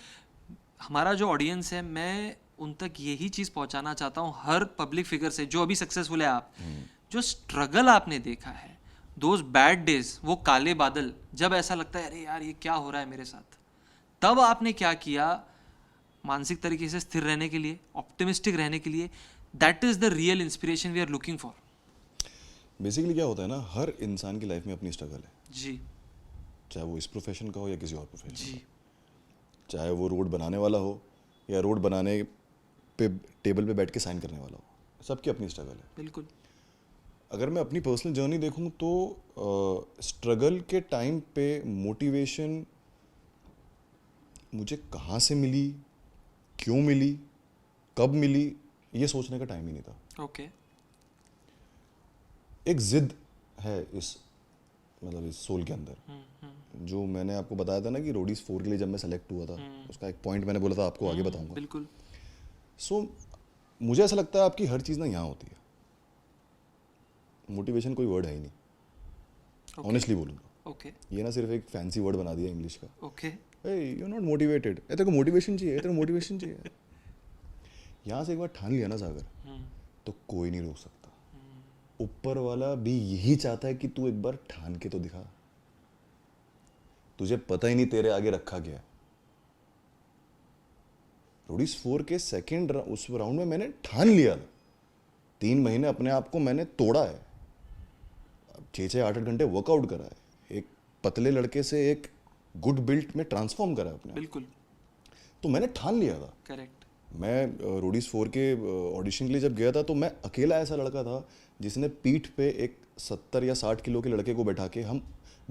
हमारा जो ऑडियंस है, मैं उन तक यही चीज़ पहुंचाना चाहता हूँ हर पब्लिक फिगर से जो अभी सक्सेसफुल है आप, जो स्ट्रगल आपने देखा है, दोज बैड डेज, वो काले बादल, जब ऐसा लगता है अरे यार ये क्या हो रहा है मेरे साथ, तब आपने क्या किया मानसिक तरीके से स्थिर रहने के लिए, ऑप्टिमिस्टिक रहने के लिए। That is the real inspiration we are looking for. Basically क्या होता है ना, हर इंसान की लाइफ में अपनी स्ट्रगल है, जी चाहे वो इस प्रोफेशन का हो या किसी और प्रोफेशन का जी हो। चाहे वो रोड बनाने वाला हो या रोड बनाने पे टेबल पे बैठ के साइन करने वाला हो, सबकी अपनी स्ट्रगल है। बिल्कुल। अगर मैं अपनी पर्सनल जर्नी देखूं तो स्ट्रगल के टाइम पे मोटिवेशन मुझे कहाँ से मिली, क्यों मिली, कब मिली, ये सोचने का टाइम ही नहीं था। ओके। एक जिद है इस सोल के अंदर, जो मैंने आपको बताया था ना कि रोडीज 4 के लिए जब मैं सेलेक्ट हुआ था, उसका एक पॉइंट मैंने बोला था, आपको आगे बताऊंगा। बिल्कुल। सो मुझे ऐसा लगता है आपकी हर चीज़ ना यहाँ होती है। मोटिवेशन कोई वर्ड है ही नहीं, ऑनेस्टली बोलूँगा। ओके ये ना सिर्फ एक फैंसी वर्ड बना दिया इंग्लिश का। Okay. You are not motivated, तेरे को मोटिवेशन चाहिए, तेरे को मोटिवेशन चाहिए। यहाँ से एक बार ठान लिया ना सागर, तो कोई नहीं रोक सकता। ऊपर वाला भी यही चाहता है कि तू एक बार ठान के तो दिखा। तुझे पता ही नहीं तेरे आगे रखा गया है। रोडीज 4 के सेकेंड उस राउंड में मैंने ठान लिया था। 3 महीने अपने आप को मैंने तोड़ा है, 6-6 8-8 घंटे वर्कआउट करा है, एक पतले लड़के से एक गुड बिल्ट में ट्रांसफॉर्म करा है अपने आप। बिल्कुल। तो मैंने ठान लिया था। करेक्ट। मैं रोडीज 4 के ऑडिशन के लिए जब गया था, तो मैं अकेला ऐसा लड़का था जिसने पीठ पे एक 70 या 60 किलो के लड़के को बैठा के, हम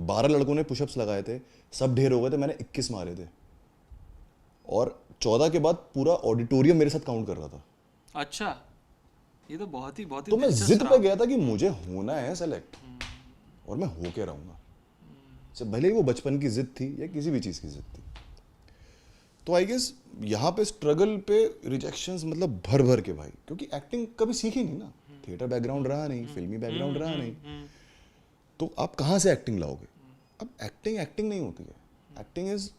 12 लड़कों ने पुशअप्स लगाए थे, सब ढेर हो गए थे, मैंने 21 मारे थे, और 14 के बाद पूरा ऑडिटोरियम मेरे साथ काउंट कर रहा था। अच्छा, ये तो बहुत ही तो मैं दिलचस्प जिद रहा। पे गया था कि मुझे होना है सेलेक्ट, और मैं होके रहूंगा, चाहे भले ही वो बचपन की जिद थी या किसी भी चीज़ की जिद थी। तो आई गेस यहाँ पे स्ट्रगल पे रिजेक्शंस मतलब भर भर के भाई, क्योंकि एक्टिंग कभी सीखी नहीं ना, थिएटर बैकग्राउंड रहा नहीं, फिल्मी बैकग्राउंड रहा नहीं, तो आप कहाँ से एक्टिंग लाओगे? अब एक्टिंग एक्टिंग नहीं होती है, acting is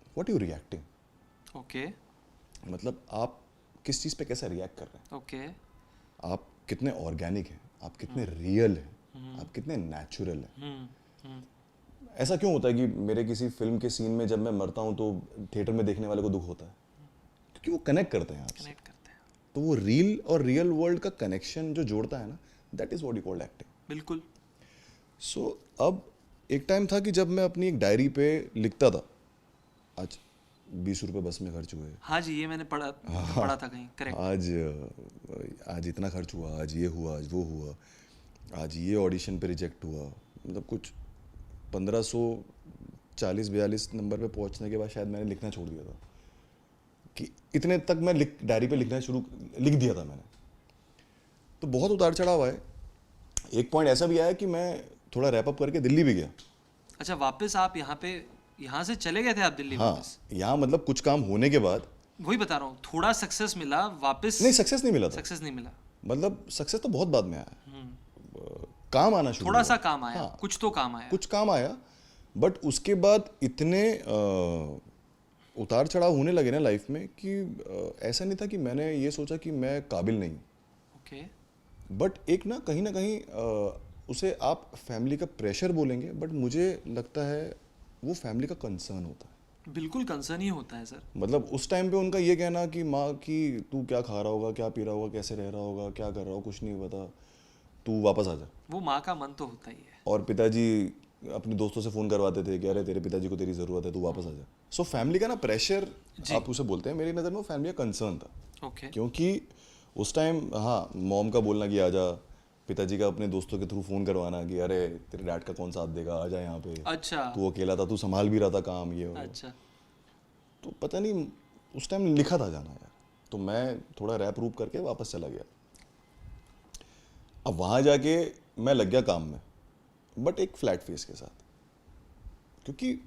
what you reacting. Okay मतलब आप किस चीज़ पे कैसे रिएक्ट कर रहे हैं, ओके। आप कितने ऑर्गेनिक हैं, आप कितने रियल हैं, आप कितने नेचुरल हैं। ऐसा क्यों होता है कि मेरे किसी फिल्म के सीन में जब मैं मरता हूँ तो थिएटर में देखने वाले को दुख होता है? क्योंकि वो कनेक्ट करते हैं आपसे। कनेक्ट करते हैं। तो वो रील और रियल वर्ल्ड का कनेक्शन जो जोड़ता है ना, that is what you called acting. बिल्कुल। सो अब एक टाइम था कि जब मैं अपनी एक डायरी पे लिखता था, आज 20 रुपये बस में खर्च हुए, हाँ जी, ये मैंने पढ़ा था कहीं। करेक्ट। आज इतना खर्च हुआ, आज ये हुआ, आज वो हुआ, आज ये ऑडिशन पे रिजेक्ट हुआ, मतलब कुछ 1540-42 नंबर पे पहुंचने के बाद शायद मैंने लिखना छोड़ दिया था, कि इतने तक मैं डायरी पे लिख दिया था मैंने। तो बहुत उतार चढ़ाव है। एक पॉइंट ऐसा भी आया कि मैं थोड़ा रैप अप करके दिल्ली भी गया। अच्छा, वापस आप यहाँ से चले गए थे आप दिल्ली हाँ, वापस? यहाँ मतलब कुछ काम होने के बाद, वही बता रहा हूँ, थोड़ा सक्सेस मिला, वापस नहीं सक्सेस नहीं मिला था, सक्सेस नहीं मिला। मतलब सक्सेस तो बहुत बाद में आया, काम आना शुरू थोड़ा हुआ। सा काम आया। हाँ, कुछ तो काम आया। कुछ काम आया, बट उसके बाद इतने उतार चढ़ाव होने लगे ना लाइफ में कि ऐसा नहीं था कि मैंने ये सोचा कि मैं काबिल नहीं, ओके। बट एक ना कहीं उसे आप फैमिली का प्रेशर बोलेंगे, बट मुझे लगता है वो फैमिली का कंसर्न होता है। बिल्कुल कंसर्न ही होता है सर। मतलब उस टाइम पे उनका ये कहना कि माँ कि तू क्या खा रहा होगा, क्या पी रहा होगा, कैसे रह रहा होगा, क्या कर रहा होगा, कुछ नहीं पता, तू वापस आ जा। वो माँ का मन तो होता ही है। और पिताजी अपने दोस्तों से फ़ोन करवाते थे कि अरे तेरे पिताजी को तेरी ज़रूरत है, तू वापस आ जा। सो फैमिली का ना प्रेशर आप उसे बोलते हैं, मेरी नज़र में वो फैमिली का कंसर्न था। ओके। क्योंकि उस टाइम हाँ मॉम का बोलना कि आजा, पिताजी का अपने दोस्तों के थ्रू फ़ोन करवाना कि अरे तेरे डैड का कौन साथ देगा, आ जा यहाँ पे, अच्छा तू अकेला था, तू संभाल भी रहा था काम, ये वो। अच्छा। तो पता नहीं उस टाइम लिखा था जाना यार, तो मैं थोड़ा रैप रूप करके वापस चला गया। अब वहाँ जाके मैं लग गया काम में, बट एक फ्लैट फेस के साथ, क्योंकि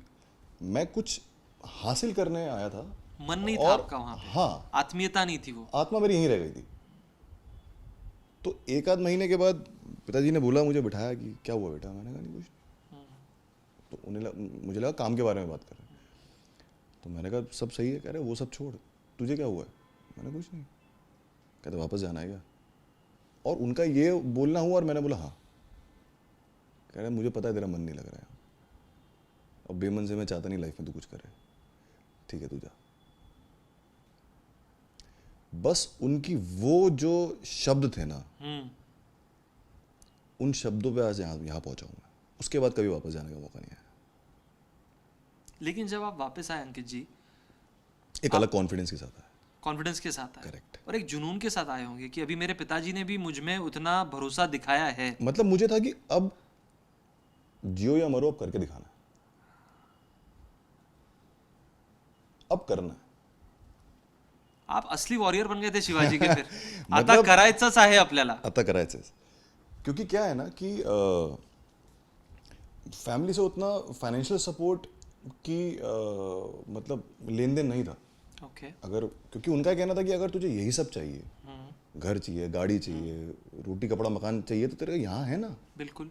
मैं कुछ हासिल करने आया था। मन नहीं था और आपका वहाँ पे। हाँ, आत्मीयता नहीं थी वो। आत्मा मेरी यहीं रह गई थी। तो एक आध महीने के बाद पिताजी ने बोला, मुझे बिठाया कि क्या हुआ बेटा, मैंने कहा नहीं कुछ नहीं। तो मुझे लगा काम के बारे में बात कर रहे हैं। तो मैंने कहा सब सही है, कह रहे वो सब छोड़, तुझे क्या हुआ है, मैंने कुछ नहीं। कहते वापस जाना है क्या? और उनका ये बोलना हुआ और मैंने बोला हाँ। कह रहे मुझे पता है तेरा मन नहीं लग रहा है, और बेमन से मैं चाहता नहीं लाइफ में तू कुछ करे, ठीक है तू जा। बस उनकी वो जो शब्द थे ना, उन शब्दों पे आज यहाँ पहुंचा हूं मैं। उसके बाद कभी वापस जाने का मौका नहीं आया। लेकिन जब आप वापस आए अंकित जी, एक अलग कॉन्फिडेंस के साथ आया। कॉन्फिडेंस के साथ आए। करेक्ट। और एक जुनून के साथ आए होंगे कि अभी मेरे पिताजी ने भी मुझ में उतना भरोसा दिखाया है। मतलब मुझे था कि अब जियो या मरो, अब करके दिखाना है, अब करना है। आप असली वॉरियर बन गए थे शिवाजी के फिर। आता मतलब- करायचंच आहे आपल्याला। आता करायचं है। क्योंकि क्या है ना कि फैमिली से उतना फाइनेंशियल सपोर्ट की मतलब लेन देन नहीं था। ओके। अगर क्योंकि उनका कहना था कि अगर तुझे यही सब चाहिए, घर चाहिए, गाड़ी चाहिए, रोटी कपड़ा मकान चाहिए, तो तेरे यहाँ है ना, बिल्कुल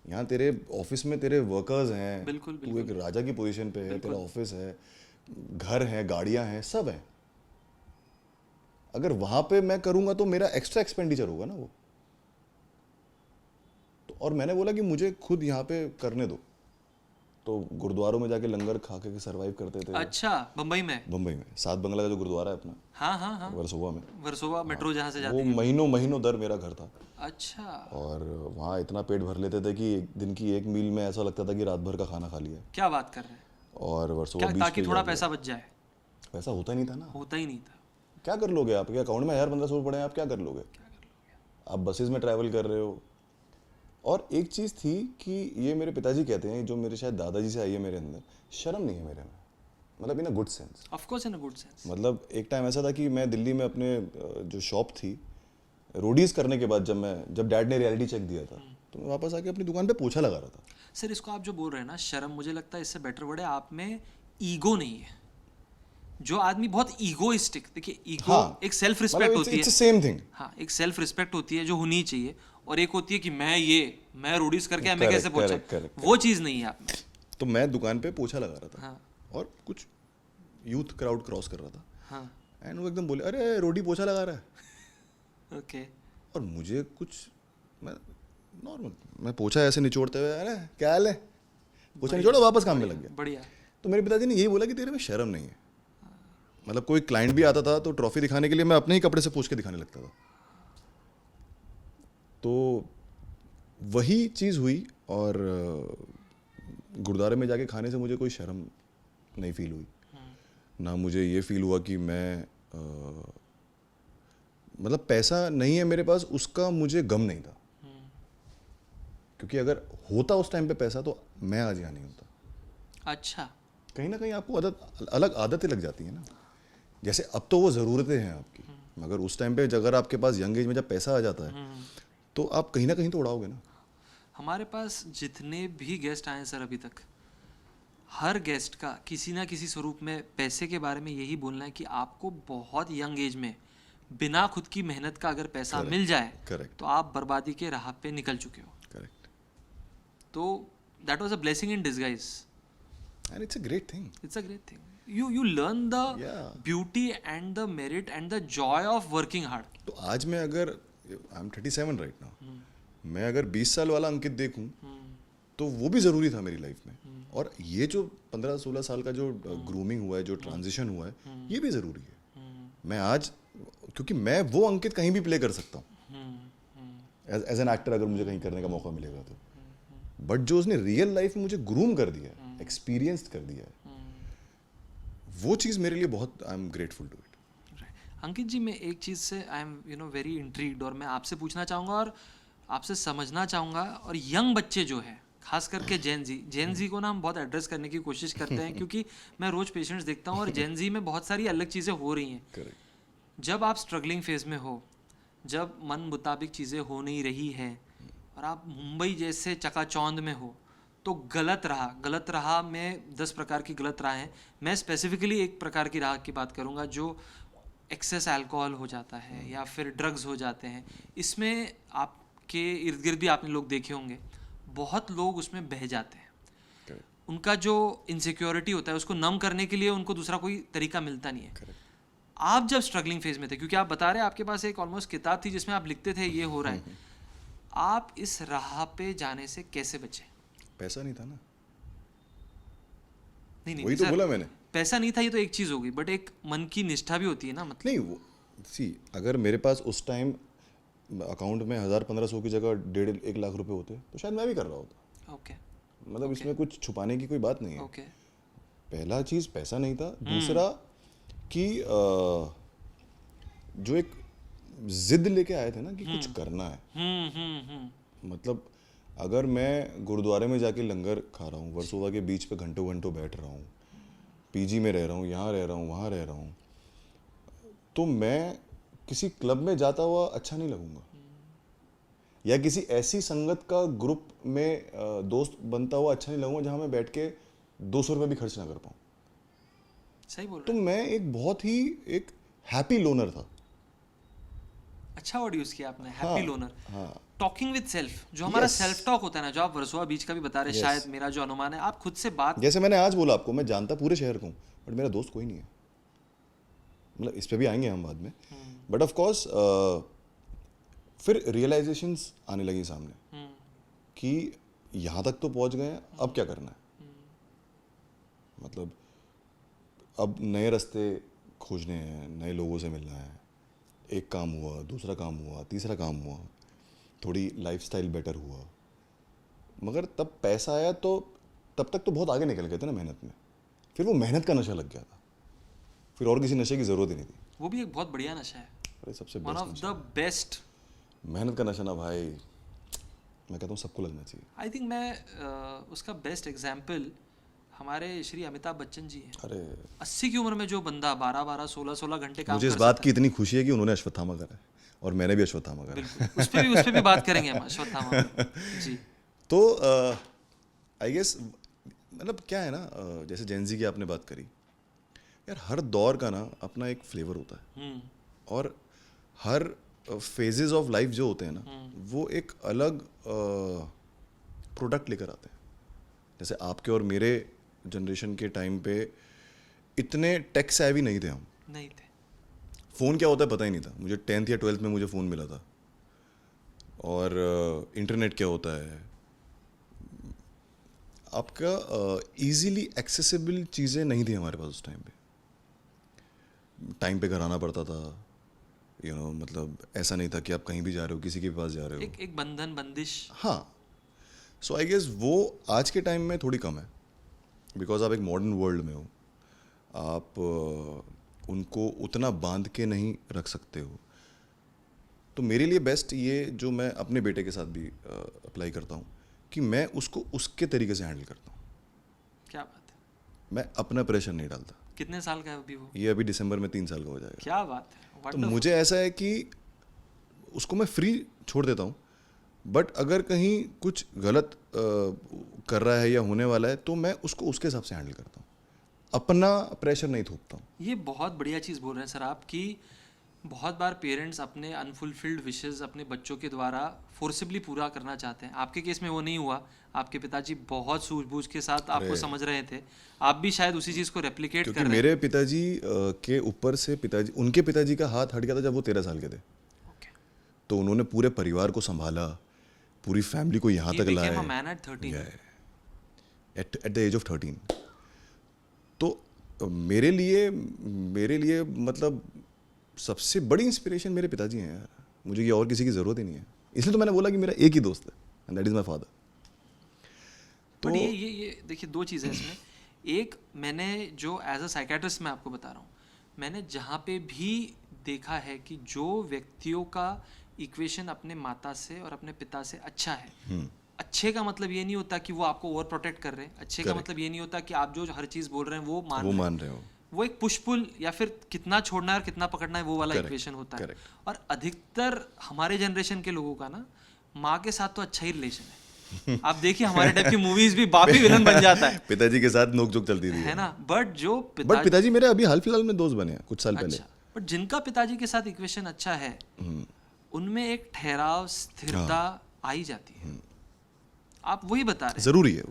यहाँ तेरे ऑफिस में तेरे वर्कर्स हैं, बिल्कुल तू एक राजा की पोजीशन पे है, तेरा ऑफिस है, घर है, गाड़ियाँ हैं, सब है। अगर वहाँ पे मैं करूँगा तो मेरा एक्स्ट्रा एक्सपेंडिचर होगा ना वो। तो और मैंने बोला कि मुझे खुद यहाँ पे करने दो। तो गुरुद्वारों में जाके लंगर खा के सर्वाइव करते थे। अच्छा। बम्बई में? मुंबई में सात बंगला का जो गुरुद्वारा है अपना, हाँ हाँ हाँ। वर्सोवा में, वर्सोवा मेट्रो जहाँ से वो जाती है। महीनों महीनों दर मेरा घर था। अच्छा। और वहाँ इतना पेट भर लेते थे कि एक दिन की एक मील में ऐसा लगता था कि रात भर का खाना खा लिया। क्या बात कर रहे हैं? और वर्सोवा क्या बीच ताकि पे थोड़ा जाके- पैसा बच जाए? पैसा होता ही नहीं था ना। होता ही नहीं था। क्या कर लोगे आपके अकाउंट में 1500 पड़े हैं, आप क्या कर लोगे? आप बसेस में ट्रैवल कर रहे हो। और एक चीज़ थी कि ये मेरे पिताजी कहते हैं, जो मेरे शायद दादाजी से आई है मेरे अंदर, शर्म नहीं है मेरे में, मतलब in a good sense. Of course in a good sense. मतलब एक टाइम ऐसा था कि मैं दिल्ली में अपने जो शॉप थी, रोडीज करने के बाद जब डैड ने रियलिटी चेक दिया था, तो मैं वापस आके अपनी दुकान पे पोछा लगा रहा था। सर इसको आप जो बोल रहे हैं ना शर्म, मुझे लगता है इससे बेटर वर्ड है आप में ईगो नहीं है। जो आदमी बहुत ईगोइस्टिक, देखिए ईगो हाँ, एक सेल्फ रिस्पेक्ट होती है। It's same thing. हाँ, एक सेल्फ रिस्पेक्ट होती है जो होनी चाहिए, और एक होती है कि मैं रोडीज करके हमें Correct, कैसे पहुंचा, correct, वो चीज़ नहीं है आप में। तो मैं दुकान पे पोछा लगा रहा था, हाँ और कुछ यूथ क्राउड क्रॉस कर रहा था, हाँ। एंड वो एकदम बोले अरे रोडी पोछा लगा रहा है। ओके। और मुझे कुछ, मैं नॉर्मल, मैं पोछा ऐसे निचोड़ते हुए, अरे क्या हाल है, पोछा निचोड़ा, वापस काम में लग गया। बढ़िया। तो मेरे पिताजी ने यही बोला कि तेरे में शर्म नहीं है। मतलब कोई क्लाइंट भी आता था तो ट्रॉफी दिखाने के लिए मैं अपने ही कपड़े से पोंछ के दिखाने लगता था। तो वही चीज़ हुई, और गुरुद्वारे में जाके खाने से मुझे कोई शर्म नहीं फील हुई, ना मुझे ये फील हुआ कि मैं मतलब पैसा नहीं है मेरे पास उसका मुझे गम नहीं था। क्योंकि अगर होता उस टाइम पे पैसा तो मैं आज यहाँ नहीं होता। अच्छा। कहीं ना कहीं आपको अलग आदतें लग जाती हैं ना। जैसे अब तो वो ज़रूरतें हैं आपकी, मगर उस टाइम पे अगर आपके पास यंग एज में जब पैसा आ जाता है तो आप कहीं ना कहीं तो उड़ाओगे ना। हमारे पास जितने भी गेस्ट आए हैं सर अभी तक, हर गेस्ट का किसी ना किसी स्वरूप में पैसे के बारे में यही बोलना है कि आपको बहुत यंग एज में बिना खुद की मेहनत का अगर पैसा मिल जाए Correct. तो आप बर्बादी के राह पे निकल चुके हो। करेक्ट। तो that was a blessing in disguise. And it's a great thing. It's a great thing. You learn the Yeah. beauty and the merit and the joy of working hard. तो आज मैं अगर आई एम 37 राइट नाउ, मैं अगर 20 साल वाला अंकित देखूं तो वो भी ज़रूरी था मेरी लाइफ में। और ये जो 15-16 साल का जो ग्रूमिंग हुआ है, जो ट्रांजिशन हुआ है, ये भी ज़रूरी है। मैं आज, क्योंकि मैं वो अंकित कहीं भी प्ले कर सकता हूँ एज एन एक्टर, अगर मुझे कहीं करने का मौका मिलेगा तो। बट जो उसने रियल लाइफ में मुझे ग्रूम कर दिया है, एक्सपीरियंस कर दिया है, वो चीज़ मेरे लिए बहुत, I am grateful to it. Ankit ji, मैं एक चीज़ से आई एम वेरी इंट्रीग्ड, और मैं आपसे पूछना चाहूँगा और आपसे समझना चाहूँगा, और यंग बच्चे जो है, खास करके जेन जी को ना हम बहुत एड्रेस करने की कोशिश करते हैं क्योंकि मैं रोज़ पेशेंट्स देखता हूँ और जेन जी में बहुत सारी अलग चीज़ें हो रही हैं। करेक्ट। जब आप स्ट्रगलिंग फेज में हो, जब मन मुताबिक चीज़ें हो नहीं रही हैं और आप मुंबई जैसे चकाचौंध में हो, तो गलत राह में 10 प्रकार की गलत राह हैं। मैं स्पेसिफिकली एक प्रकार की राह की बात करूँगा जो एक्सेस अल्कोहल हो जाता है या फिर ड्रग्स हो जाते हैं। इसमें आपके इर्द गिर्द भी आपने लोग देखे होंगे, बहुत लोग उसमें बह जाते हैं। उनका जो इनसिक्योरिटी होता है उसको नम करने के लिए उनको दूसरा कोई तरीका मिलता नहीं है। आप जब स्ट्रगलिंग फेज में थे, क्योंकि आप बता रहे हैं आपके पास एक ऑलमोस्ट किताब थी जिसमें आप लिखते थे ये हो रहा है, आप इस राह पे जाने से कैसे बचे? पैसा नहीं था ना, नहीं वही तो सर, बोला मैंने। पैसा नहीं था ये तो एक चीज़ होगी, बट एक मन की निष्ठा भी होती है ना, मतलब। नहीं, वो सी, अगर मेरे पास उस टाइम अकाउंट में 1000-1500 की जगह 1.5-1 लाख रुपए होते तो शायद मैं भी कर रहा होता। ओके। मतलब इसमें कुछ छुपाने की कोई बात नहीं है। ओके। पहला चीज़ पैसा नहीं था, दूसरा कि जो एक जिद लेके आए थे ना कि कुछ करना है। मतलब अगर मैं गुरुद्वारे में जाके लंगर खा रहा हूँ, वर्सोवा के बीच पे घंटों घंटों बैठ रहा हूँ, पीजी में रह रहा हूँ, यहाँ रह रहा हूँ, वहाँ रह रहा हूँ, तो मैं किसी क्लब में जाता हुआ अच्छा नहीं लगूंगा, या किसी ऐसी संगत का ग्रुप में दोस्त बनता हुआ अच्छा नहीं लगूंगा जहाँ मैं बैठ के 200 रुपये भी खर्च ना कर पाऊँ। सही बोल तो रहे हैं। मैं एक बहुत ही एक हैप्पी लोनर था। अच्छा वर्ड यूज़ किया आपने, हैप्पी लोनर। हाँ, टॉकिंग विद सेल्फ, जो हमारा Yes. सेल्फ टॉक होता है ना, जो आप वर्सोवा बीच का भी बता रहे हैं, Yes. शायद मेरा जो अनुमान है, आप खुद से बात। जैसे मैंने आज बोला आपको, मैं जानता पूरे शहर को हूँ बट मेरा दोस्त कोई नहीं है। मतलब इस पे भी आएंगे हम बाद में, बट ऑफ कोर्स फिर रियलाइजेशंस आने लगी सामने कि यहाँ तक तो पहुँच गए हैं, अब क्या करना है। मतलब अब नए रास्ते खोजने हैं, नए लोगों से मिलना है। एक काम हुआ, दूसरा काम हुआ, तीसरा काम हुआ, थोड़ी लाइफस्टाइल बेटर हुआ, मगर तब पैसा आया तो तब तक तो बहुत आगे निकल गए थे ना मेहनत में। फिर वो मेहनत का नशा लग गया था, फिर और किसी नशे की ज़रूरत ही नहीं थी। वो भी एक बहुत बढ़िया नशा है, अरे सबसे वन बेस्ट ऑफ नशा, द बेस्ट। मेहनत का नशा ना भाई, मैं कहता हूँ सबको लगना चाहिए। आई थिंक मैं उसका बेस्ट एग्जाम्पल हमारे श्री अमिताभ बच्चन जी हैं। अरे 80 की उम्र में जो बंदा 12-12, 16-16 घंटे काम मुझे इस कर बात सकता की इतनी खुशी है कि उन्होंने अश्वत्थामा करा है और मैंने भी अश्वत्थामा करा है। बिल्कुल, उस पे भी बात करेंगे हम अश्वत्थामा पे। जी। तो आई गेस मतलब क्या है ना, जैसे जेनजी की आपने बात करी यार, हर दौर का ना अपना एक फ्लेवर होता है, और हर फेजेस ऑफ लाइफ जो होते हैं ना, वो एक अलग प्रोडक्ट लेकर आते हैं। जैसे आपके और मेरे जनरेशन के टाइम पे इतने टेक सेवी नहीं थे हम। नहीं थे। फ़ोन क्या होता है पता ही नहीं था मुझे। 10th या 12th में मुझे फ़ोन मिला था, और इंटरनेट क्या होता है, आपका इजीली एक्सेसिबल चीज़ें नहीं थी हमारे पास उस टाइम पे घर आना पड़ता था, मतलब ऐसा नहीं था कि आप कहीं भी जा रहे हो किसी के पास जा रहे हो। एक बंधन, बंदिश। हाँ, सो आई गेस वो आज के टाइम में थोड़ी कम है, बिकॉज आप एक मॉडर्न वर्ल्ड में हो, आप उनको उतना बांध के नहीं रख सकते हो। तो मेरे लिए बेस्ट ये जो मैं अपने बेटे के साथ भी अप्लाई करता हूँ कि मैं उसको उसके तरीके से हैंडल करता हूँ। क्या बात है। मैं अपना प्रेशर नहीं डालता। कितने साल का है अभी वो? ये अभी दिसंबर में 3 साल का हो जाएगा। क्या बात है। तो Wonderful. मुझे ऐसा है कि उसको मैं फ्री छोड़ देता हूँ, बट अगर कहीं कुछ गलत कर रहा है या होने वाला है तो मैं उसको उसके हिसाब से हैंडल करता हूँ, अपना प्रेशर नहीं थोपता हूँ। ये बहुत बढ़िया चीज़ बोल रहे हैं सर आप, कि बहुत बार पेरेंट्स अपने अनफुलफिल्ड विशेस अपने बच्चों के द्वारा फोर्सिबली पूरा करना चाहते हैं। आपके केस में वो नहीं हुआ, आपके पिताजी बहुत सूझबूझ के साथ आपको समझ रहे थे, आप भी शायद उसी चीज़ को रेप्लिकेट कर क्योंकि रहे हैं। मेरे पिताजी के ऊपर से उनके पिताजी का हाथ हट गया था जब वो 13 साल के थे। Okay. तो उन्होंने पूरे परिवार को संभाला, पूरी फैमिली को यहाँ He तक became a लाए। man at 13. At the age of 13। तो मेरे लिए मतलब सबसे बड़ी इंस्पिरेशन मेरे पिताजी हैं यार। मुझे ये और किसी की ज़रूरत ही नहीं है, इसलिए तो मैंने बोला कि मेरा एक ही दोस्त है, and that is my father. But ये देखिए, दो चीज़ें इसमें। एक, मैंने जो एज अ साइकेट्रिस्ट मैं आपको बता रहा हूँ, मैंने जहाँ पे भी देखा है कि जो व्यक्तियों का इक्वेशन अपने माता से और अपने पिता से अच्छा है, अच्छे का मतलब ये नहीं होता कि वो आपको ओवर प्रोटेक्ट कर रहे हैं, अच्छे का मतलब ये नहीं होता कि आप जो हर चीज़ बोल रहे हैं वो मान रहे हो। वो एक पुश पुल या फिर कितना छोड़ना है और कितना पकड़ना है, वो वाला इक्वेशन होता है। और अधिकतर हमारे जनरेशन के लोगों का ना माँ के साथ तो अच्छा ही रिलेशन है। आप देखिए हमारे टाइप की मूवीज भी बाप ही विलन बन जाता है, पिताजी के साथ नोक-झोंक चलती थी, है ना। बट पिताजी मेरे अभी हाल फिलहाल में दोस्त बने हैं कुछ साल पहले। बट जिनका पिताजी के साथ इक्वेशन अच्छा है, उनमें एक ठहराव, स्थिरता आ ही जाती है। आप वही बता रहे हैं, जरूरी है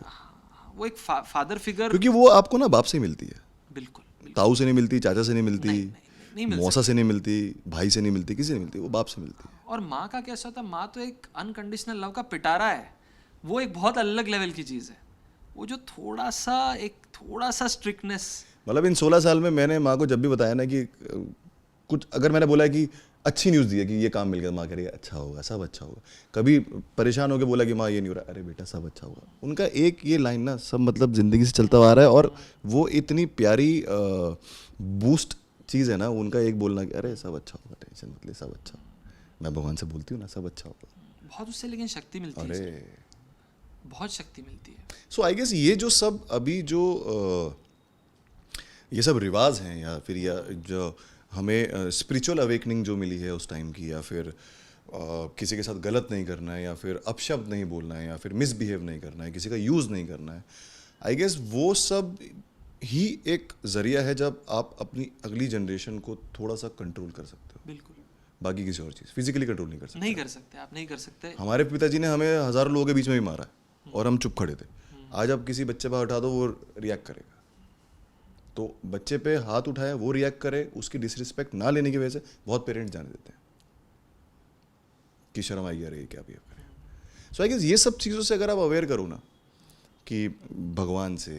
वो एक फादर फिगर, क्योंकि वो आपको ना बाप से ही मिलती है। बिल्कुल, ताऊ से नहीं मिलती, चाचा से नहीं मिलती, नहीं मिल मौसा से नहीं मिलती, भाई से नहीं मिलती, किसी से नहीं मिलती, वो बाप से मिलती है। और माँ का कैसा होता है, माँ तो एक अनकंडीशनल लव का पिटारा है, वो एक बहुत अलग लेवल की चीज़ है। वो जो थोड़ा सा स्ट्रिक्टनेस, मतलब इन 16 साल में मैंने माँ को जब भी बताया ना कि कुछ अगर मैंने बोला कि अच्छी न्यूज़ दी है कि ये काम मिल गया, माँ कह रही है अच्छा होगा, सब अच्छा होगा। कभी परेशान होकर बोला कि माँ ये नहीं हो रहा, अरे बेटा सब अच्छा होगा। उनका एक ये लाइन ना सब मतलब ज़िंदगी से चलता आ रहा है, और वो इतनी प्यारी बूस्ट चीज़ है ना उनका, एक बोलना कि अरे सब अच्छा होगा, टेंशन मत ले, सब अच्छा होगा। मैं भगवान से बोलती हूँ ना सब अच्छा होगा, बहुत उससे लेकिन शक्ति मिलती है, अरे बहुत शक्ति मिलती है। सो आई गेस ये जो सब अभी जो ये सब रिवाज हैं, या फिर या जो हमें स्पिरिचुअल अवेकनिंग जो मिली है उस टाइम की, या फिर किसी के साथ गलत नहीं करना है, या फिर अपशब्द नहीं बोलना है, या फिर मिसबिहेव नहीं करना है, किसी का यूज़ नहीं करना है, आई गेस वो सब ही एक ज़रिया है जब आप अपनी अगली जनरेशन को थोड़ा सा कंट्रोल कर सकते हो। बिल्कुल, बाकी किसी और चीज़ फिजिकली कंट्रोल नहीं कर सकते। आप नहीं कर सकते। हमारे पिताजी ने हमें हज़ारों लोगों के बीच में भी मारा है और हम चुप खड़े थे। आज आप किसी बच्चे पर उठा दो, वो रिएक्ट करेगा। तो बच्चे पे हाथ उठाया, वो रिएक्ट करे, उसकी डिसरिस्पेक्ट ना लेने की वजह से बहुत पेरेंट्स जाने देते हैं कि शर्म आई, रही क्या बिहेव करें। सो आई गेस ये सब चीज़ों से अगर आप अवेयर करो ना, कि भगवान से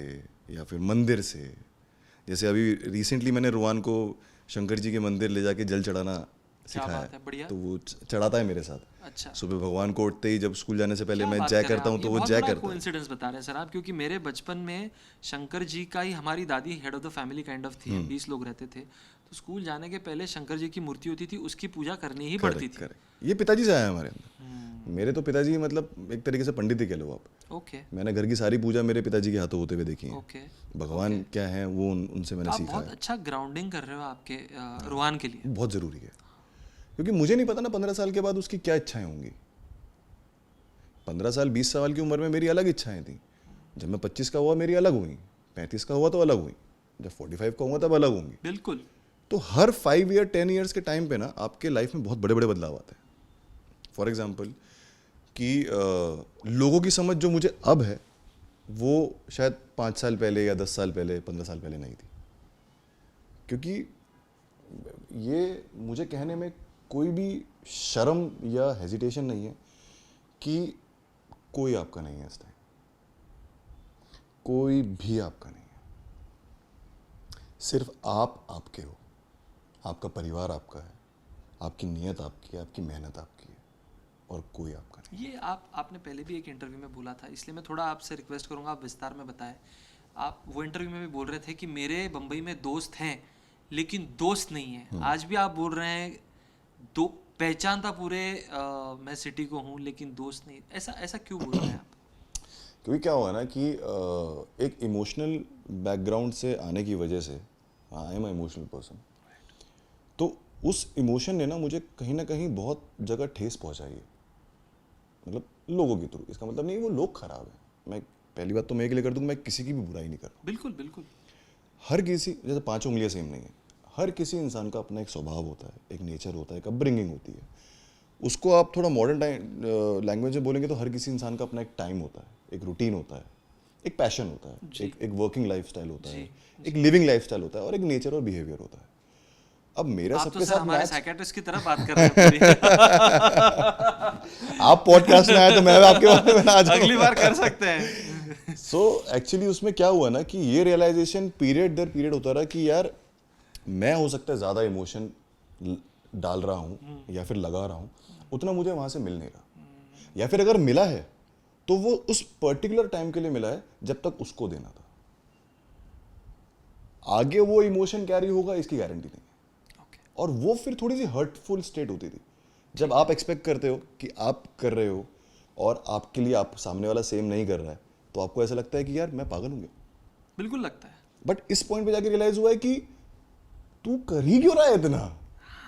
या फिर मंदिर से, जैसे अभी रिसेंटली मैंने रुआन को शंकर जी के मंदिर ले जाके जल चढ़ाना सिखाया है, तो वो चढ़ाता है मेरे साथ। अच्छा, सुबह भगवान को उठते ही जब स्कूल जाने से पहले मैं जय करता हूँ, तो वो जय करता है। कोइंसिडेंस बता रहे हैं सर आप, क्योंकि मेरे बचपन में शंकर जी का ही, हमारी दादी head of the family kind of थी, 20 लोग रहते थे, तो स्कूल जाने के पहले शंकर जी की मूर्ति होती थी, उसकी पूजा करनी ही पड़ती थी। ये पिताजी से आया हमारे अंदर। मेरे तो पिताजी मतलब एक तरीके से पंडित ही कह लो आप। ओके, मैंने घर की सारी पूजा मेरे पिताजी के हाथों होते हुए देखी है। ओके, भगवान क्या है वो उनसे मैंने सीखा है। बहुत अच्छा ग्राउंडिंग कर रहे हो आपके रुआन के लिए, बहुत ज़रूरी है, क्योंकि मुझे नहीं पता ना 15 साल के बाद उसकी क्या इच्छाएं होंगी। 15 साल 20 साल की उम्र में मेरी अलग इच्छाएं थी, जब मैं 25 का हुआ मेरी अलग हुई, 35 का हुआ तो अलग हुई, जब 45 का हुआ तब अलग होंगी। बिल्कुल। तो हर 5 ईयर 10 ईयर्स के टाइम पे ना आपके लाइफ में बहुत बड़े बड़े बदलाव आते हैं। फॉर एग्जाम्पल कि लोगों की समझ जो मुझे अब है वो शायद 5 साल पहले या 10 साल पहले 15 साल पहले नहीं थी। क्योंकि ये मुझे कहने में कोई भी शर्म या हेजिटेशन नहीं है कि कोई आपका नहीं है इस टाइम, कोई भी आपका नहीं है, सिर्फ आप आपके हो, आपका परिवार आपका है, आपकी नीयत आपकी है, आपकी मेहनत आपकी है, और कोई आपका नहीं। ये आपने पहले भी एक इंटरव्यू में बोला था, इसलिए मैं थोड़ा आपसे रिक्वेस्ट करूंगा आप विस्तार में बताएं। आप वो इंटरव्यू में भी बोल रहे थे कि मेरे बम्बई में दोस्त हैं लेकिन दोस्त नहीं है। आज भी आप बोल रहे हैं दो पहचानता पूरे मैं सिटी को हूँ लेकिन दोस्त नहीं। ऐसा क्यों बोल रहे हैं आप? क्योंकि क्या हुआ ना कि एक इमोशनल बैकग्राउंड से आने की वजह से, आई एम इमोशनल पर्सन, तो उस इमोशन ने ना मुझे कहीं ना कहीं बहुत जगह ठेस पहुंचाई है, मतलब लोगों के थ्रू। इसका मतलब नहीं वो लोग खराब है, मैं पहली बात तो मैं के लिए कर दूँ, मैं किसी की भी बुराई नहीं कर रहा। बिल्कुल बिल्कुल। हर किसी, जैसे 5 उंगलियां सेम नहीं है, हर किसी इंसान का अपना एक स्वभाव होता है, एक नेचर होता है, एक अपब्रिंगिंग होती है। उसको आप थोड़ा मॉडर्न लैंग्वेज में बोलेंगे तो हर किसी इंसान का अपना एक टाइम होता है, एक रूटीन होता है, एक पैशन होता है, एक वर्किंग लाइफस्टाइल होता है, एक लिविंग लाइफस्टाइल होता है, और एक नेचर और बिहेवियर होता है। अब मेरा आप सबके तो साथ हमारे साइकियाट्रिस्ट की तरह बात कर रहे हैं पूरी। आप पॉडकास्ट में आए तो मैं आपके बारे में आ जाऊं। अगली बार कर सकते हैं। सो एक्चुअली उसमें क्या हुआ ना कि ये रियलाइजेशन पीरियड दर पीरियड होता रहा कि यार मैं हो सकता है ज़्यादा इमोशन डाल रहा हूँ या फिर लगा रहा हूँ, उतना मुझे वहाँ से मिल नहीं रहा, या फिर अगर मिला है तो वो उस पर्टिकुलर टाइम के लिए मिला है जब तक उसको देना था। आगे वो इमोशन कैरी होगा इसकी गारंटी नहीं है। ओके और वो फिर थोड़ी सी हर्टफुल स्टेट होती थी जब आप एक्सपेक्ट करते हो कि आप कर रहे हो और आपके लिए आप सामने वाला सेम नहीं कर रहा है, तो आपको ऐसा लगता है कि यार मैं पागल हूँ क्या? बिल्कुल लगता है। बट इस पॉइंट पे जाके रियलाइज हुआ है कि तू कर ही क्यों रहा है इतना,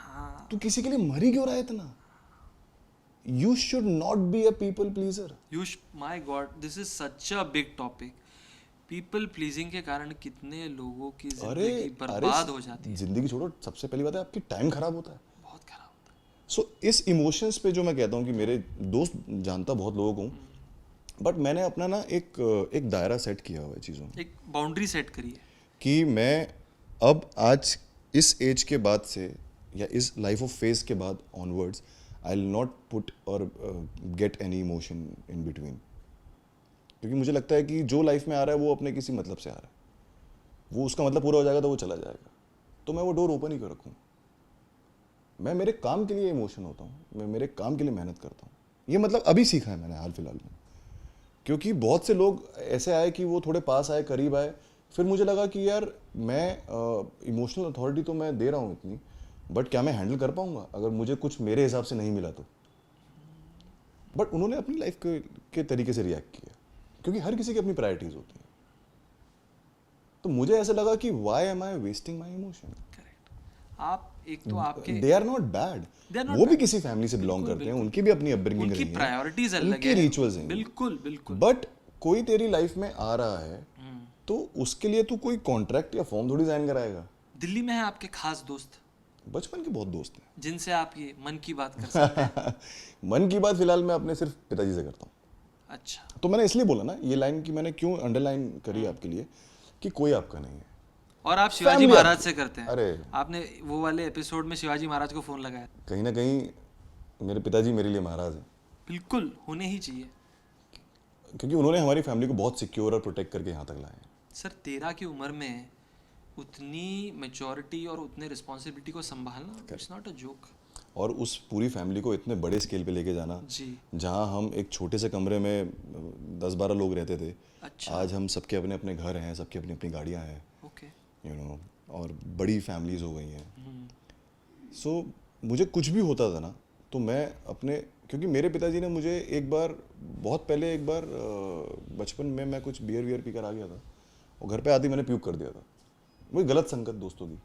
हाँ तू किसी के लिए मर ही क्यों रहा है इतना? You should not be a people pleaser. My God, this is such a big topic. People pleasing के कारण कितने लोगों की अरे जिंदगी बर्बाद हो जाती है। जिंदगी छोड़ो, सबसे पहली बात है आपकी टाइम खराब होता है। बहुत खराब होता है। सो इस इमोशंस पे जो मैं कहता हूँ कि मेरे दोस्त जानता बहुत लोगों को, बट मैंने अपना ना एक दायरा सेट किया हुआ है चीज़ों में एक बाउंड्री सेट करिए। कि मैं अब आज इस एज के बाद से या इस लाइफ ऑफ फेज के बाद onwards I will not put और get any emotion in between, क्योंकि मुझे लगता है कि जो लाइफ में आ रहा है वो अपने किसी मतलब से आ रहा है, वो उसका मतलब पूरा हो जाएगा तो वो चला जाएगा, तो मैं वो डोर ओपन ही कर रखूँ। मैं मेरे काम के लिए इमोशन होता हूँ, मैं मेरे काम के लिए मेहनत करता हूँ। ये मतलब अभी सीखा है मैंने हाल फिलहाल में, क्योंकि बहुत से लोग ऐसे आए कि वो थोड़े पास आए, करीब आए, फिर मुझे लगा कि यार मैं इमोशनल अथॉरिटी तो मैं दे रहा हूँ इतनी, बट क्या मैं हैंडल कर पाऊंगा अगर मुझे कुछ मेरे हिसाब से नहीं मिला तो? बट उन्होंने अपनी लाइफ के तरीके से रिएक्ट किया, क्योंकि हर किसी की अपनी प्रायोरिटीज होती हैं। तो मुझे ऐसा लगा कि why am I wasting my emotion? Correct. आप एक तो आपके they are not bad, They are not वो भी bad. किसी फैमिली से बिलोंग बिल्कुल, करते हैं, बिल्कुल। उनकी भी अपनी अपब्रिंगिंग उनकी रही है, प्रायोरिटीज अलग उनके है। रिचुअल्स हैं, बिल्कुल बिल्कुल। बट कोई तेरी लाइफ में आ रहा है तो उसके लिए तू कोई कॉन्ट्रैक्ट या फॉर्म थोड़ी साइन कराएगा। दिल्ली में है आपके खास दोस्त बचपन के बहुत दोस्त हैं जिनसे आप ये मन की बात कर सकते हैं? मन की बात फिलहाल मैं अपने सिर्फ पिताजी से करता हूँ। अच्छा। तो मैंने इसलिए बोला ना ये लाइन कि मैंने क्यों अंडरलाइन करी आपके लिए कि कोई आपका नहीं है। और आप शिवाजी Family महाराज आपकी। से करते हैं? अरे आपने वो वाले एपिसोड में शिवाजी महाराज को फोन लगाया? कहीं ना कहीं मेरे पिताजी मेरे लिए महाराज हैं, बिल्कुल होने ही चाहिए। क्योंकि उन्होंने हमारी फैमिली को बहुत सिक्योर और प्रोटेक्ट करके यहाँ तक लाए हैं। सर 13 की उम्र में उतनी मेच्योरिटी और उतने रिस्पॉन्सिबिलिटी को संभालना, इट्स नॉट अ जोक। और उस पूरी फैमिली को इतने बड़े स्केल पे लेके जाना, जी। जहाँ हम एक छोटे से कमरे में 10-12 लोग रहते थे, अच्छा। आज हम सबके अपने अपने घर हैं, सबकी अपनी अपनी गाड़ियाँ हैं, ओके। यू नो, और बड़ी फैमिलीज हो गई हैं। सो मुझे कुछ भी होता था ना तो मैं अपने, क्योंकि मेरे पिताजी ने मुझे एक बार, बहुत पहले एक बार बचपन में मैं कुछ बियर पी कर आ गया था और घर पे आते ही मैंने प्यूक कर दिया था, वही गलत संगत दोस्तों की।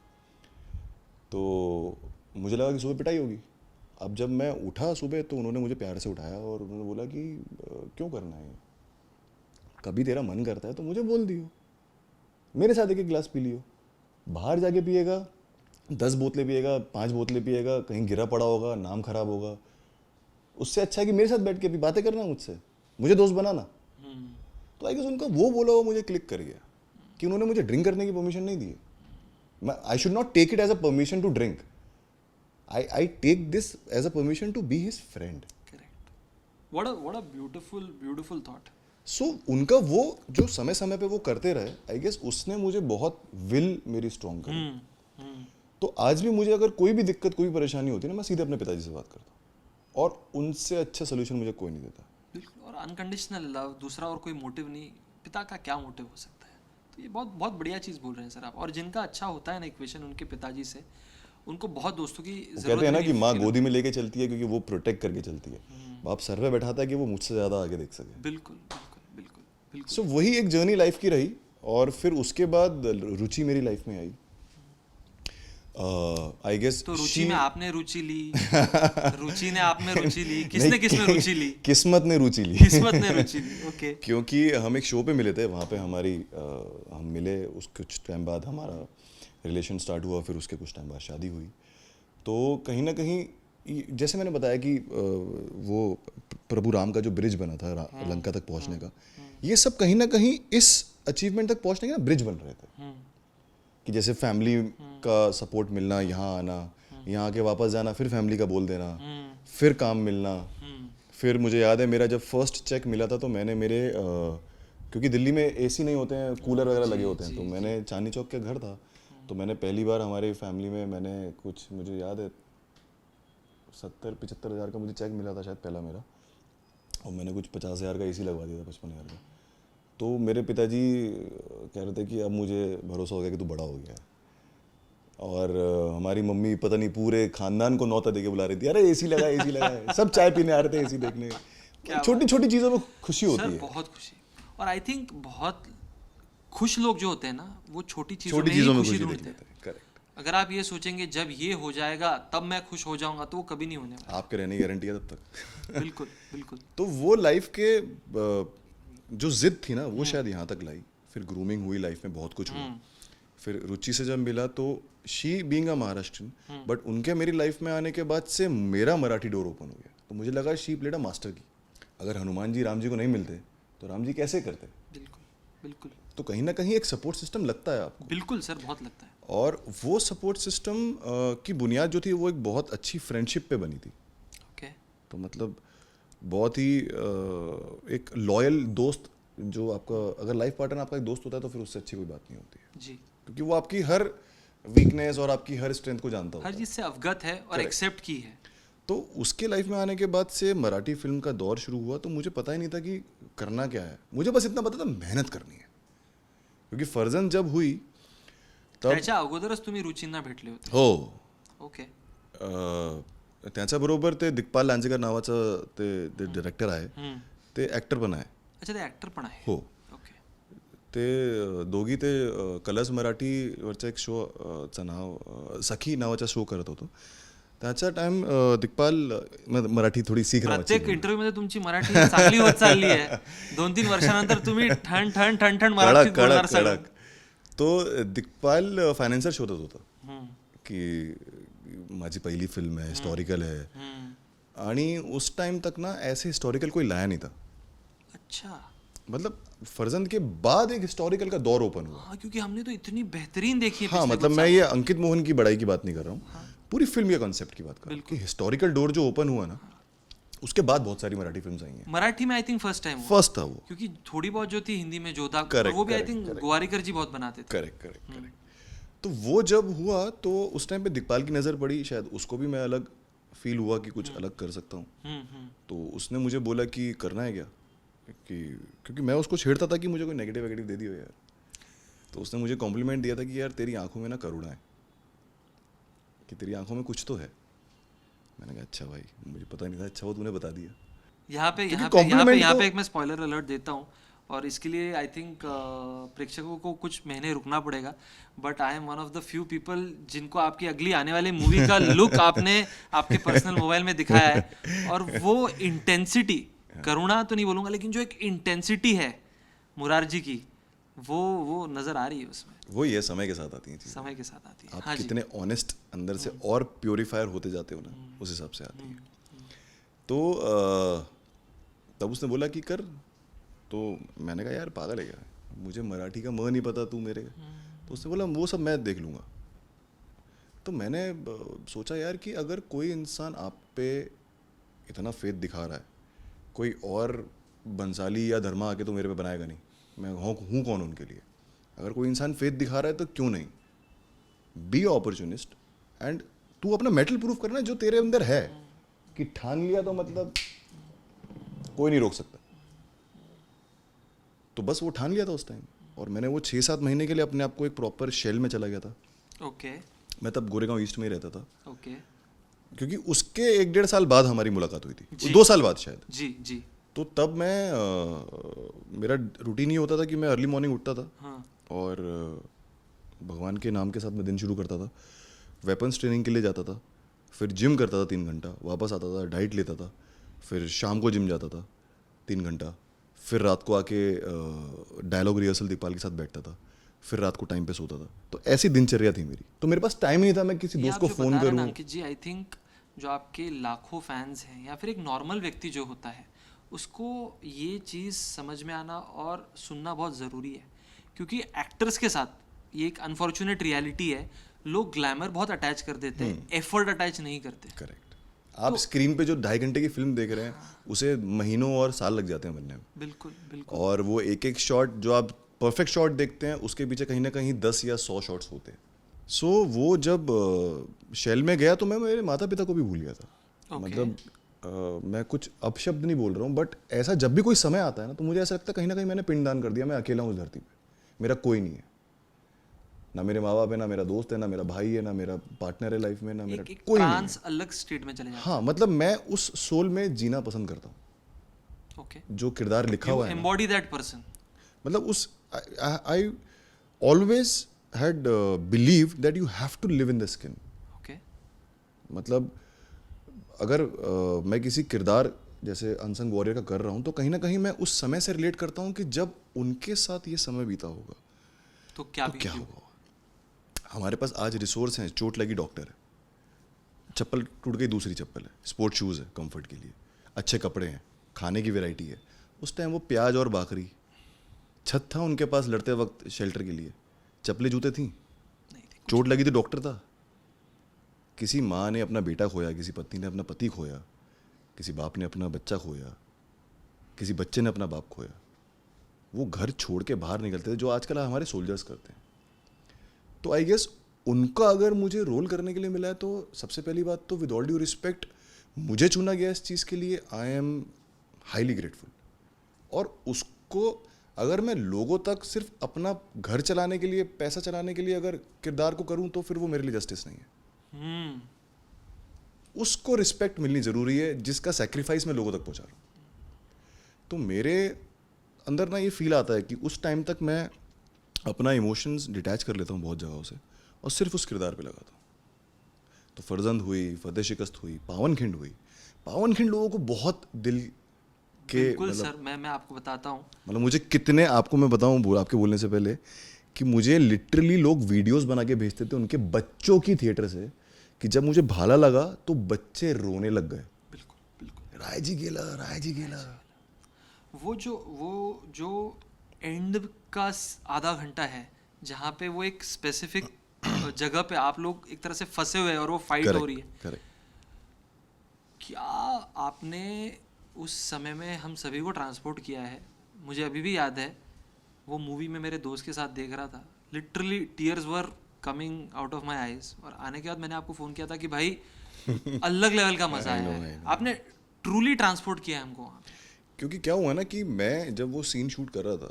तो मुझे लगा कि सुबह पिटाई होगी। अब जब मैं उठा सुबह तो उन्होंने मुझे प्यार से उठाया और उन्होंने बोला कि क्यों करना है, कभी तेरा मन करता है तो मुझे बोल दियो, मेरे साथ एक गिलास पी लियो, बाहर जाके पिएगा 10 बोतलें पिएगा, 5 बोतलें पिएगा, कहीं गिरा पड़ा होगा, नाम खराब होगा, उससे अच्छा है कि मेरे साथ बैठ के भी बातें करना, मुझसे मुझे दोस्त बनाना। तो आई गेस उनका वो बोला हुआ मुझे क्लिक कर गया कि उन्होंने मुझे ड्रिंक करने की परमिशन नहीं दी। I should not take it as a permission to drink, I take this as a permission to be his friend. Correct. What a beautiful thought. So उनका वो जो समय समय पे वो करते रहे, आई गेस उसने मुझे बहुत विल मेरी स्ट्रॉन्ग करी। तो आज भी मुझे अगर कोई भी दिक्कत, कोई परेशानी होती है ना, मैं सीधे अपने पिताजी से बात करता हूँ और उनसे अच्छा सोल्यूशन मुझे कोई नहीं देता। बिल्कुल। और अनकंडीशनल लव, दूसरा और कोई मोटिव नहीं, पिता का क्या मोटिव हो सकता है? तो ये बहुत बहुत बढ़िया चीज़ बोल रहे हैं सर आप। और जिनका अच्छा होता है ना इक्वेशन उनके पिताजी से, उनको बहुत दोस्तों की वो जरूरत कहते हैं ना कि माँ नहीं। गोदी में लेके चलती है क्योंकि वो प्रोटेक्ट करके चलती है, बाप सर पे बैठाता है कि वो मुझसे ज़्यादा आगे देख सके। बिल्कुल बिल्कुल बिल्कुल बिल्कुल। सो वही एक जर्नी लाइफ की रही और फिर उसके बाद रुचि मेरी लाइफ में आई। आई गेस तो रुचि में आपने रुचि ली, रुचि ने आप में रुचि ली, किसने किस में रुचि ली? किस्मत ने रुचि ली। किस्मत ने रुचि ली। ओके। क्योंकि हम एक शो पे मिले थे, वहाँ पे हमारी हम मिले, उस कुछ टाइम बाद हमारा रिलेशन स्टार्ट हुआ, फिर उसके कुछ टाइम बाद शादी हुई। तो कहीं ना कहीं जैसे मैंने बताया कि वो प्रभु राम का जो ब्रिज बना था लंका तक पहुँचने का, ये सब कहीं ना कहीं इस अचीवमेंट तक पहुँचने के ना ब्रिज बन रहे थे। कि जैसे फैमिली का सपोर्ट मिलना, यहाँ आना, यहाँ आके वापस जाना, फिर फैमिली का बोल देना, फिर काम मिलना। फिर मुझे याद है मेरा जब फर्स्ट चेक मिला था तो मैंने मेरे क्योंकि दिल्ली में एसी नहीं होते हैं, कूलर वगैरह लगे होते हैं। तो मैंने चांदनी चौक के घर था, तो मैंने पहली बार हमारी फैमिली में मैंने कुछ, मुझे याद है 70-75 हज़ार का मुझे चेक मिला था शायद पहला मेरा, और मैंने कुछ 50 हज़ार का एसी लगवा दिया था, 55 हज़ार का। तो मेरे पिताजी कह रहे थे कि अब मुझे भरोसा हो गया कि तू बड़ा हो गया है। और हमारी मम्मी पता नहीं पूरे खानदान को नौता देके बुला रही थी, अरे एसी लगा एसी लगा है। सब चाय पीने आ रहे थे एसी देखने। छोटी छोटी चीज़ों में खुशी होती सर है। बहुत खुशी, और आई थिंक बहुत खुश लोग जो होते हैं ना, वो छोटी चीज़ों छोटी में ही चीज़ों में खुशी खुशी देख ढूंढते हैं। लेते हैं। करेक्ट। अगर आप ये सोचेंगे जब ये हो जाएगा तब मैं खुश हो जाऊंगा, तो वो कभी नहीं होने वाला। आपके रहने की गारंटी है तब तक। बिल्कुल बिल्कुल। तो वो लाइफ के जो जिद थी ना, वो शायद यहाँ तक लाई। फिर ग्रूमिंग हुई लाइफ में, बहुत कुछ हुआ। फिर रुचि से जब मिला तो she being a Maharashtrian, but उनके मेरी लाइफ में आने के बाद से मेरा मराठी डोर ओपन हो गया। तो मुझे लगा शी प्लेड अ मास्टर की। अगर हनुमान जी राम जी को नहीं मिलते तो राम जी कैसे करते? बिल्कुल बिल्कुल तो कहीं ना कहीं एक सपोर्ट सिस्टम लगता है आपको। बिल्कुल सर, बहुत लगता है। और वो सपोर्ट सिस्टम की बुनियाद जो थी वो एक बहुत अच्छी फ्रेंडशिप पे बनी थी। ओके। तो मतलब बहुत ही एक लॉयल दोस्त, जो आपका अगर लाइफ पार्टनर आपका एक दोस्त होता है तो फिर उससे अच्छी कोई बात नहीं होती है। जी। क्योंकि वो आपकी हर वीकनेस और आपकी हर स्ट्रेंथ को जानता होता हर है। चीज़ से अवगत है और एक्सेप्ट की है। तो उसके लाइफ में आने के बाद से मराठी फिल्म का दौर शुरू हुआ। तो मुझे पता ही नहीं था कि करना क्या है, मुझे बस इतना पता था मेहनत करनी है। क्योंकि फर्जंद जब हुई तब त्याच्या अगोदरच तुम्ही रुचींना भेटले होते? हो, ओके. त्याच्याबरोबर ते दिग्पाल लांजेकर नावाचं ते डायरेक्टर आहे, ते ॲक्टर पण आहे. अच्छा, ते ऍक्टर पण आहे? हो. ओके. ते दोघी ते कलर्स मराठीवरचा एक शो चं नाव सखी नावाचा शो करत होतो. त्याचा टाइम दिग्पाल मराठी थोडी सीख रहा. प्रत्येक इंटरव्ह्यू मध्ये तुमची मराठी चांगली होत चालली आहे. 2-3 वर्षानंतर तुम्ही ठण ठण ठण ठण मराठीत बोलणार सगळं. तो दिग्पाल फायनान्सर शोधत होता की माझी पहिली फिल्म है, हिस्टोरिकल है. आणि उस टाइम तक ना ऐसे हिस्टोरिकल कोई लाया नहीं था. अच्छा. मतलब फर्जंद के बाद एक हिस्टोरिकल का दौर ओपन हुआ. हाँ, क्योंकि हमने तो इतनी बेहतरीन देखी है. हाँ, मतलब मैं ये अंकित मोहन की बड़ाई की बात नहीं कर रहा हूँ. पूरी फिल्म के कॉन्सेप्ट की बात कर रहा हूँ कि हिस्टोरिकल डोर जो ओपन हुआ ना, उसके बाद बहुत सारी मराठी फिल्म्स आई हैं. मराठी में I think first time first था वो. क्योंकि थोड़ी बहुत जो थी हिंदी में जोधा, Correct, वो भी आई correct, थिंक correct. गोवारीकर जी बहुत बनाते थे. करेक्ट. तो वो जब हुआ तो उस टाइम पे दिग्पाल की नज़र पड़ी, शायद उसको भी मैं अलग फील हुआ कि कुछ अलग कर सकता हूँ. तो उसने मुझे बोला कि करना है क्या, कि क्योंकि मैं उसको छेड़ता था कि मुझे कोई नेगेटिव वेगेटिव दे दियो यार. तो उसने मुझे कॉम्प्लीमेंट दिया था कि यार तेरी आंखों में ना करुणा है, कि तेरी आंखों में कुछ तो है. मैंने कहा अच्छा भाई, मुझे पता नहीं था. अच्छा वो तूने बता दिया. यहाँ पे एक मैं स्पॉइलर अलर्ट देता हूँ, और इसके लिए आई थिंक प्रेक्षकों को कुछ महीने रुकना पड़ेगा. But I am one of the few people जिनको आपकी अगली आने वाली मूवी का लुक आपने आपके पर्सनल मोबाइल में दिखाया है, और वो इंटेंसिटी, करुणा तो नहीं बोलूँगा, लेकिन जो एक इंटेंसिटी है मुरारजी की, वो नज़र आ रही है उसमें. वो ये समय के साथ आती है चीज़ें. समय के साथ आती है. आप हाँ जी. कितने ऑनेस्ट अंदर से और प्योरीफायर होते जाते हो ना, उस हिसाब से आती है. तो तब उसने बोला कि कर. तो मैंने कहा यार पागल है क्या, मुझे मराठी का म नहीं पता, तू मेरे. तो उसने बोला वो सब मैं देख लूँगा. तो मैंने सोचा यार कि अगर कोई इंसान आप पे इतना फेथ दिखा रहा है, कोई और बंसाली या धर्मा आके तो मेरे पे बनाएगा नहीं. मैं हूँ कौन उनके लिए. अगर कोई इंसान फेथ दिखा रहा है तो क्यों नहीं. बी अपॉर्चुनिस्ट एंड तू अपना मेटल प्रूफ करना जो तेरे अंदर है. कि ठान लिया तो मतलब कोई नहीं रोक सकता. तो बस वो ठान लिया था उस टाइम. और मैंने वो 6-7 महीने के लिए अपने आप को एक प्रॉपर शेल में चला गया था. ओके. मैं तब गोरेगांव ईस्ट में ही रहता था. ओके. क्योंकि उसके 1-1.5 साल बाद हमारी मुलाकात हुई थी, 2 साल बाद शायद. जी. तो तब मैं मेरा रूटीन ही होता था कि मैं अर्ली मॉर्निंग उठता था. हाँ. और भगवान के नाम के साथ मैं दिन शुरू करता था. वेपन्स ट्रेनिंग के लिए जाता था, फिर जिम करता था 3 घंटा, वापस आता था, डाइट लेता था, फिर शाम को जिम जाता था 3 घंटा, फिर रात को आके डायलॉग रिहर्सल दिग्पाल के साथ बैठता था, फिर रात को टाइम पे सोता था. तो ऐसी दिनचर्या थी मेरी. तो मेरे पास टाइम नहीं था मैं किसी दोस्त को फ़ोन करूँ. अंकित जी, आई थिंक जो आपके लाखों फैंस हैं या फिर एक नॉर्मल व्यक्ति जो होता है, उसको ये चीज़ समझ में आना और सुनना बहुत ज़रूरी है. क्योंकि एक्टर्स के साथ ये एक अनफॉर्चुनेट रियलिटी है, लोग ग्लैमर बहुत अटैच कर देते हैं, एफर्ट अटैच नहीं करते. करेक्ट. आप स्क्रीन पे जो 2.5 घंटे की फिल्म देख रहे हैं उसे महीनों और साल लग जाते हैं बनने में। बिल्कुल बिल्कुल। और वो एक एक शॉट जो आप परफेक्ट शॉट देखते हैं उसके पीछे कहीं ना कहीं 10 या 100 शॉट्स होते हैं। सो वो जब शेल में गया तो मैं मेरे माता पिता को भी भूल गया था। Okay. मतलब मैं कुछ अपशब्द नहीं बोल रहा हूँ, बट ऐसा जब भी कोई समय आता है ना तो मुझे ऐसा लगता है कहीं ना कहीं मैंने पिंडदान कर दिया, मैं अकेला हूँ इस धरती पे, मेरा कोई नहीं है, ना मेरे माँ बाप है, ना मेरा दोस्त है, ना मेरा भाई है, ना मेरा पार्टनर है लाइफ में, ना मेरा एक कोई नहीं है। ट्रांस अलग स्टेट में चले जाते हाँ, मतलब मैं उस सोल में जीना पसंद करता हूँ हैं। ओके, जो किरदार लिखा हुआ है ना। Embody that person. मतलब उस I always had believe that you have to live in the skin. Okay, मतलब अगर मैं किसी किरदार जैसे अनसंग वॉरियर का कर रहा हूँ तो कहीं ना कहीं मैं उस समय से रिलेट करता हूँ कि जब उनके साथ ये समय बीता होगा तो क्या तो क्या बीती होगा। हमारे पास आज रिसोर्स हैं, चोट लगी डॉक्टर है, चप्पल टूट गई दूसरी चप्पल है, स्पोर्ट शूज़ है कंफर्ट के लिए, अच्छे कपड़े हैं, खाने की वैरायटी है। उस टाइम वो प्याज और बाकरी, छत था उनके पास लड़ते वक्त शेल्टर के लिए, चप्पलें जूते थी, नहीं थी। चोट लगी तो डॉक्टर था। किसी माँ ने अपना बेटा खोया, किसी पत्नी ने अपना पति खोया, किसी बाप ने अपना बच्चा खोया, किसी बच्चे ने अपना बाप खोया। वो घर छोड़ के बाहर निकलते थे जो आजकल हमारे सोल्जर्स करते हैं। तो आई गेस उनका अगर मुझे रोल करने के लिए मिला है तो सबसे पहली बात तो विद ऑल ड्यू रिस्पेक्ट मुझे चुना गया इस चीज़ के लिए, आई एम हाईली ग्रेटफुल। और उसको अगर मैं लोगों तक सिर्फ अपना घर चलाने के लिए, पैसा चलाने के लिए अगर किरदार को करूं तो फिर वो मेरे लिए जस्टिस नहीं है। उसको रिस्पेक्ट मिलनी ज़रूरी है जिसका सेक्रीफाइस मैं लोगों तक पहुंचा रहा हूँ। तो मेरे अंदर ना ये फील आता है कि उस टाइम तक मैं अपना इमोशंस डिटैच कर लेता हूँ बहुत जगहों से और सिर्फ उस किरदार पे लगाता हूँ। तो फरजंद हुई, फतेह शिकस्त हुई, पावनखिंड हुई। पावनखिंड लोगों को बहुत दिल के बिल्कुल सर, मैं आपको बताता हूँ। मतलब मुझे कितने, आपको मैं बताऊँ आपके बोलने से पहले कि मुझे लिटरली लोग वीडियोस बना के भेजते थे उनके बच्चों की थिएटर से कि जब मुझे भाला लगा तो बच्चे रोने लग गए। बिल्कुल बिल्कुल। राय जी गेला, राय जी गेला। वो जो एंड का आधा घंटा है जहाँ पे वो एक स्पेसिफिक जगह पे आप लोग एक तरह से फंसे हुए हैं और वो फाइट हो रही है। करेक्ट। क्या आपने उस समय में हम सभी को ट्रांसपोर्ट किया है। मुझे अभी भी याद है वो मूवी में मेरे दोस्त के साथ देख रहा था, literally tears were coming out of my eyes. और आने के बाद मैंने आपको फ़ोन किया था कि भाई अलग लेवल का मज़ा आया है, आपने ट्रूली ट्रांसपोर्ट किया है हमको वहाँ पे। क्योंकि क्या हुआ ना कि मैं जब वो सीन शूट कर रहा था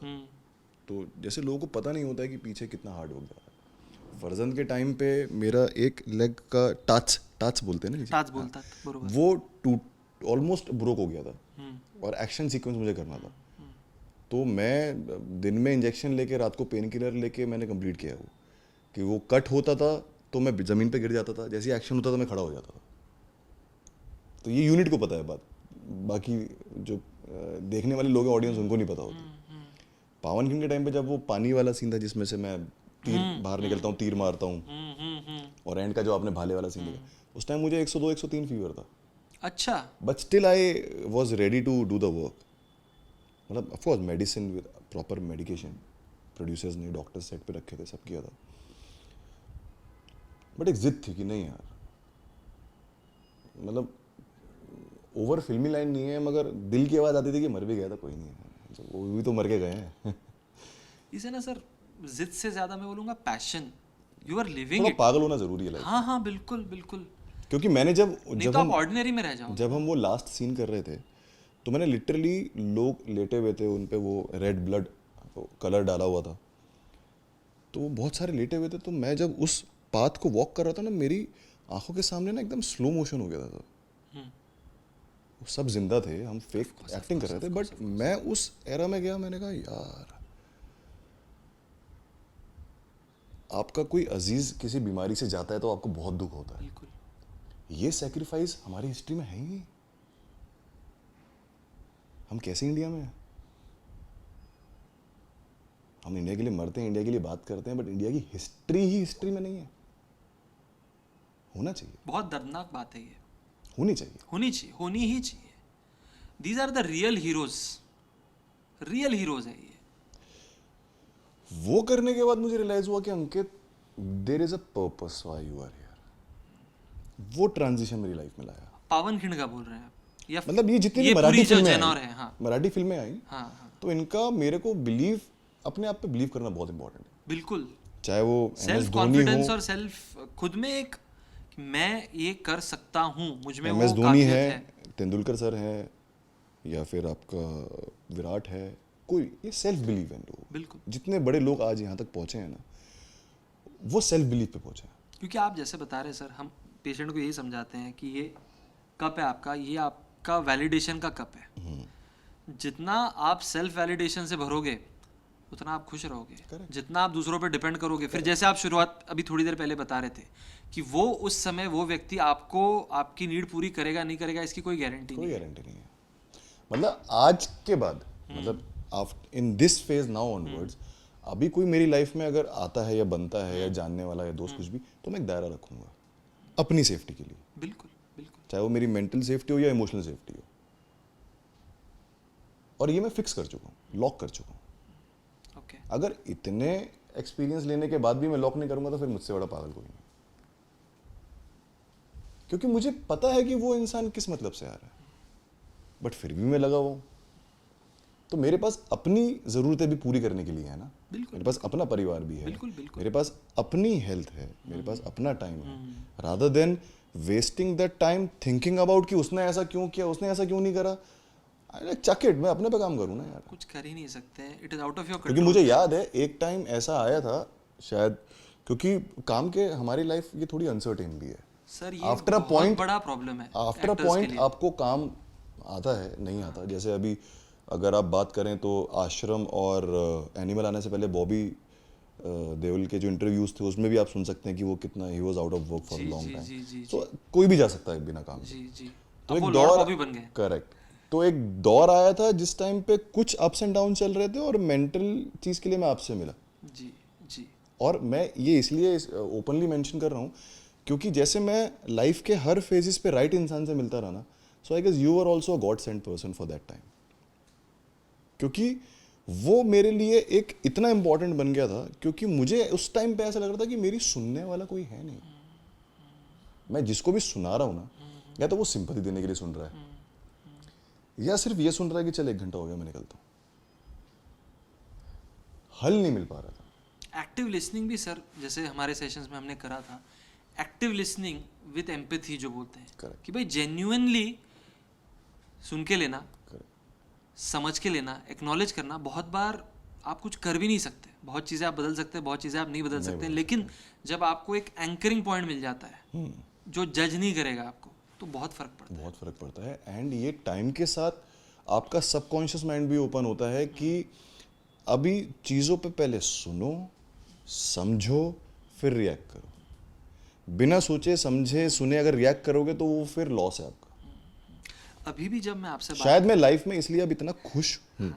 तो जैसे लोगों को पता नहीं होता है कि पीछे कितना हार्ड वर्क जा रहा है। फरजंद के टाइम पे मेरा एक लेग का टाच बोलते हैं ना, टाच बोलता था, बरोबर। वो टूट ऑलमोस्ट ब्रोक हो गया था और एक्शन सीक्वेंस मुझे करना था। तो मैं दिन में इंजेक्शन लेके रात को पेन किलर लेके मैंने कंप्लीट किया वो, कि वो कट होता था तो मैं ज़मीन पे गिर जाता था, जैसे एक्शन होता था मैं खड़ा हो जाता था। तो ये यूनिट को पता है बात, बाकी जो देखने वाले लोग हैं ऑडियंस उनको नहीं पता होता। पावनखिंड के टाइम पे जब वो पानी वाला सीन था जिसमें से मैं तीर बाहर निकलता हूँ, तीर मारता हूँ, और एंड का जो आपने भाले वाला सीन देखा, उस टाइम मुझे 102 103 फीवर था। अच्छा। But still I was ready to do the work. मतलब of course medicine with proper medication, producers ने, डॉक्टर्स सेट पे रखे थे, सब किया था। बट एक जिद थी कि नहीं यार, मतलब ओवर फिल्मी लाइन नहीं है मगर दिल की आवाज़ आती थी कि मर भी गया था कोई नहीं है, वो भी तो मर के गए हैं। इसे ना सर जिद से ज़्यादा मैं बोलूँगा पैशन, यू आर लिविंग थोड़ा इट। पागल होना जरूरी है लाइफ। हाँ हाँ बिल्कुल बिल्कुल। क्योंकि मैंने जब नहीं तो आप ऑर्डिनरी में रह जाओ। जब हम वो लास्ट सीन कर रहे थे तो मैंने लिटरली, लोग लेटे हुए थे उन पे वो रेड ब्लड कलर डाला हुआ था, तो वो बहुत सारे लेटे हुए थे। तो मैं जब उस पाथ को वॉक कर रहा था ना, मेरी आंखों के सामने ना एकदम स्लो मोशन हो गया था। वो सब जिंदा थे, हम फेक एक्टिंग कर रहे थे, बट मैं उस एरा में गया, मैंने कहा यार आपका कोई अजीज किसी बीमारी से जाता है तो आपको बहुत दुख होता है। बिल्कुल। ये सेक्रीफाइस हमारी हिस्ट्री में है ही नहीं। हम कैसे इंडिया में हैं? हम इंडिया के लिए मरते हैं, इंडिया के लिए बात करते हैं, बट इंडिया की हिस्ट्री ही हिस्ट्री में नहीं है। होना चाहिए, बहुत दर्दनाक बात है ये, होनी चाहिए, होनी चाहिए, होनी ही चाहिए। These are the real heroes, real heroes है ये। वो करने के बाद मुझे रियलाइज हुआ कि Ankit, there is a purpose why you are here. वो ट्रांजिशन मेरी लाइफ में लाया। पावन खिंड का बोल रहे हैं आप या मतलब ये जितनी भी ये मराठी पूरी जो फिल्में जेनर आई, है? हाँ मराठी फिल्में आई, हाँ हाँ तो इनका मेरे को बिलीव, अपने आप पे बिलीव करना बहुत इंपॉर्टेंट है। बिल्कुल। चाहे वो M S self Dhoni confidence हो, और सेल्फ खुद में एक कि मैं ये कर सकता हूँ, मुझ में एम एस वो धोनी काबिलियत है, है। तेंदुलकर सर हैं, या फिर आपका विराट है, कोई, ये सेल्फ बिलीव है इन लोगों को। बिल्कुल, जितने बड़े लोग आज यहाँ तक पहुँचे हैं ना, वो सेल्फ बिलीव पे पहुँचे हैं। क्योंकि आप जैसे बता रहे हैं सर, हम पेशेंट को यही समझाते हैं कि ये कप है आपका, ये आपका वैलिडेशन का कप है। जितना आप सेल्फ वैलिडेशन से भरोगे उतना आप खुश रहोगे। जितना आप दूसरों पर डिपेंड करोगे, फिर जैसे आप शुरुआत अभी थोड़ी देर पहले बता रहे थे कि वो उस समय वो व्यक्ति आपको आपकी नीड पूरी करेगा नहीं करेगा इसकी कोई गारंटी कोई नहीं। गारंटी नहीं है। मतलब आज के बाद, मतलब after in this phase now onwards, अभी कोई मेरी लाइफ में अगर आता है या बनता है या जानने वाला या दोस्त कुछ भी, तो मैं एक दायरा रखूंगा अपनी सेफ्टी के लिए, बिल्कुल बिल्कुल। चाहे वो मेरी मेंटल सेफ्टी हो या इमोशनल सेफ्टी हो। और ये मैं फिक्स कर चुका हूँ, लॉक कर चुका हूँ। ओके, अगर इतने एक्सपीरियंस लेने के बाद भी मैं लॉक नहीं करूंगा तो फिर मुझसे बड़ा पागल कोई नहीं। क्योंकि मुझे पता है कि वो इंसान किस मतलब से आ रहा है, बट फिर भी मैं लगा हुआ हूं। तो मेरे पास अपनी ज़रूरतें भी पूरी करने के लिए है ना, बिल्कुल मेरे पास अपना परिवार भी है, बिल्कुल बिल्कुल। मेरे पास अपनी हेल्थ है, मेरे पास अपना टाइम है, rather than wasting that time thinking about कि उसने ऐसा क्यों किया, उसने ऐसा क्यों नहीं करा। चक इट, मैं अपने पे काम करूँ ना यार। कुछ कर ही नहीं सकते, it is out of your क्योंकि कंट्रोल। मुझे याद है एक टाइम ऐसा आया था शायद, क्योंकि काम के हमारी लाइफ ये थोड़ी अनसर्टेन भी है। सर ये आफ्टर अ बहुत पॉइंट, बड़ा प्रॉब्लम है आफ्टर अ actors के पॉइंट लिए। आपको काम आता है, नहीं आता। जैसे अभी अगर आप बात करें तो आश्रम और एनिमल आने से पहले बॉबी देओल के जो इंटरव्यूज थे उसमें भी आप सुन सकते हैं कि वो कितना ही was out of work for a जी लॉन्ग जी टाइम। जी जी तो कोई भी जा सकता है बिना काम के। जी जी। तो अब एक वो लॉर्ड दौर, बॉबी बन गए। करेक्ट, तो एक दौर आया था जिस टाइम पे कुछ अप्स एंड डाउन चल रहे थे और मेंटल चीज़ के लिए मैं आपसे मिला। जी जी और मैं ये इसलिए ओपनली मेंशन कर रहा हूँ क्योंकि जैसे मैं लाइफ के हर फेजेस पे राइट इंसान से मिलता रहा ना, so I guess you are also a god sent person for that time. क्योंकि वो मेरे लिए एक इतना इंपॉर्टेंट बन गया था, क्योंकि मुझे उस टाइम पे ऐसा लग रहा था कि मेरी सुनने वाला कोई है नहीं। मैं जिसको भी सुना रहा हूँ ना, या तो वो सिंपैथी देने के लिए सुन रहा है, या सिर्फ ये सुन रहा है कि चल 1 घंटा हो गया मैं निकलता हूँ। हल नहीं मिल पा रहा था। एक्टिव लिसनिंग भी सर, जैसे हमारे सेशंस में हमने करा था, एक्टिव लिसनिंग विद एम्पैथी जो बोलते हैं Correct. कि भाई जेन्युइनली सुन के लेना, Correct. समझ के लेना, एक्नॉलेज करना। बहुत बार आप कुछ कर भी नहीं सकते, बहुत चीज़ें आप बदल सकते हैं, बहुत चीज़ें आप नहीं बदल सकते, लेकिन जब आपको एक एंकरिंग पॉइंट मिल जाता है जो जज नहीं करेगा आपको, तो बहुत फर्क पड़ता है। बहुत फर्क पड़ता है। एंड ये टाइम के साथ आपका सबकॉन्शियस माइंड भी ओपन होता है कि अभी चीज़ों पे पहले सुनो, समझो, फिर रिएक्ट करो। बिना सोचे समझे सुने अगर रिएक्ट करोगे तो वो फिर लॉस है आपका। अभी भी जब मैं आपसे शायद मैं लाइफ में इसलिए अब इतना खुश हूँ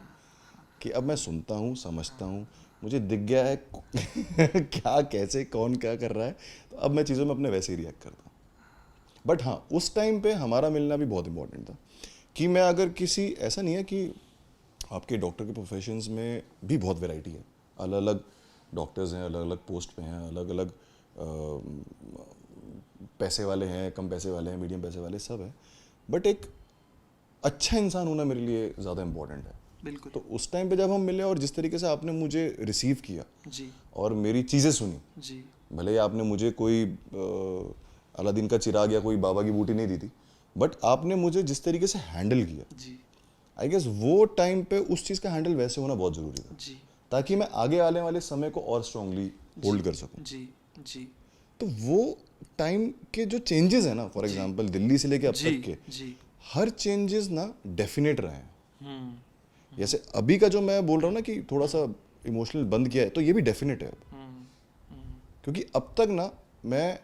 कि अब मैं सुनता हूँ, समझता हूँ, मुझे दिख गया है क्या, कैसे, कौन क्या कर रहा है, तो अब मैं चीज़ों में अपने वैसे ही रिएक्ट करता हूँ। बट हाँ, उस टाइम पे हमारा मिलना भी बहुत इंपॉर्टेंट था कि मैं अगर किसी, ऐसा नहीं है कि आपके डॉक्टर के प्रोफेशंस में भी बहुत वैरायटी है, अलग अलग डॉक्टर्स हैं, अलग अलग पोस्ट पे हैं, अलग अलग पैसे वाले हैं, कम पैसे वाले हैं, मीडियम पैसे वाले, सब है। बट एक अच्छा इंसान होना मेरे लिए ज़्यादा इंपॉर्टेंट है। बिल्कुल। तो उस टाइम पे जब हम मिले और जिस तरीके से आपने मुझे रिसीव किया जी और मेरी चीज़ें सुनी, जी भले ही आपने मुझे कोई अलादीन का चिराग या कोई बाबा की बूटी नहीं दी थी, बट आपने मुझे जिस तरीके से हैंडल किया, जी आई गेस वो टाइम पे उस चीज़ का हैंडल वैसे होना बहुत ज़रूरी था, जी ताकि मैं आगे आने वाले समय को और स्ट्रांगली होल्ड कर सकूं। जी जी तो वो टाइम के जो चेंजेस है ना, फॉर एग्जांपल दिल्ली से लेके अब जी तक के जी। हर चेंजेस ना डेफिनेट रहे हैं। हम्म जैसे अभी का जो मैं बोल रहा हूँ ना कि थोड़ा सा इमोशनल बंद किया है, तो ये भी डेफिनेट है अब। क्योंकि अब तक ना मैं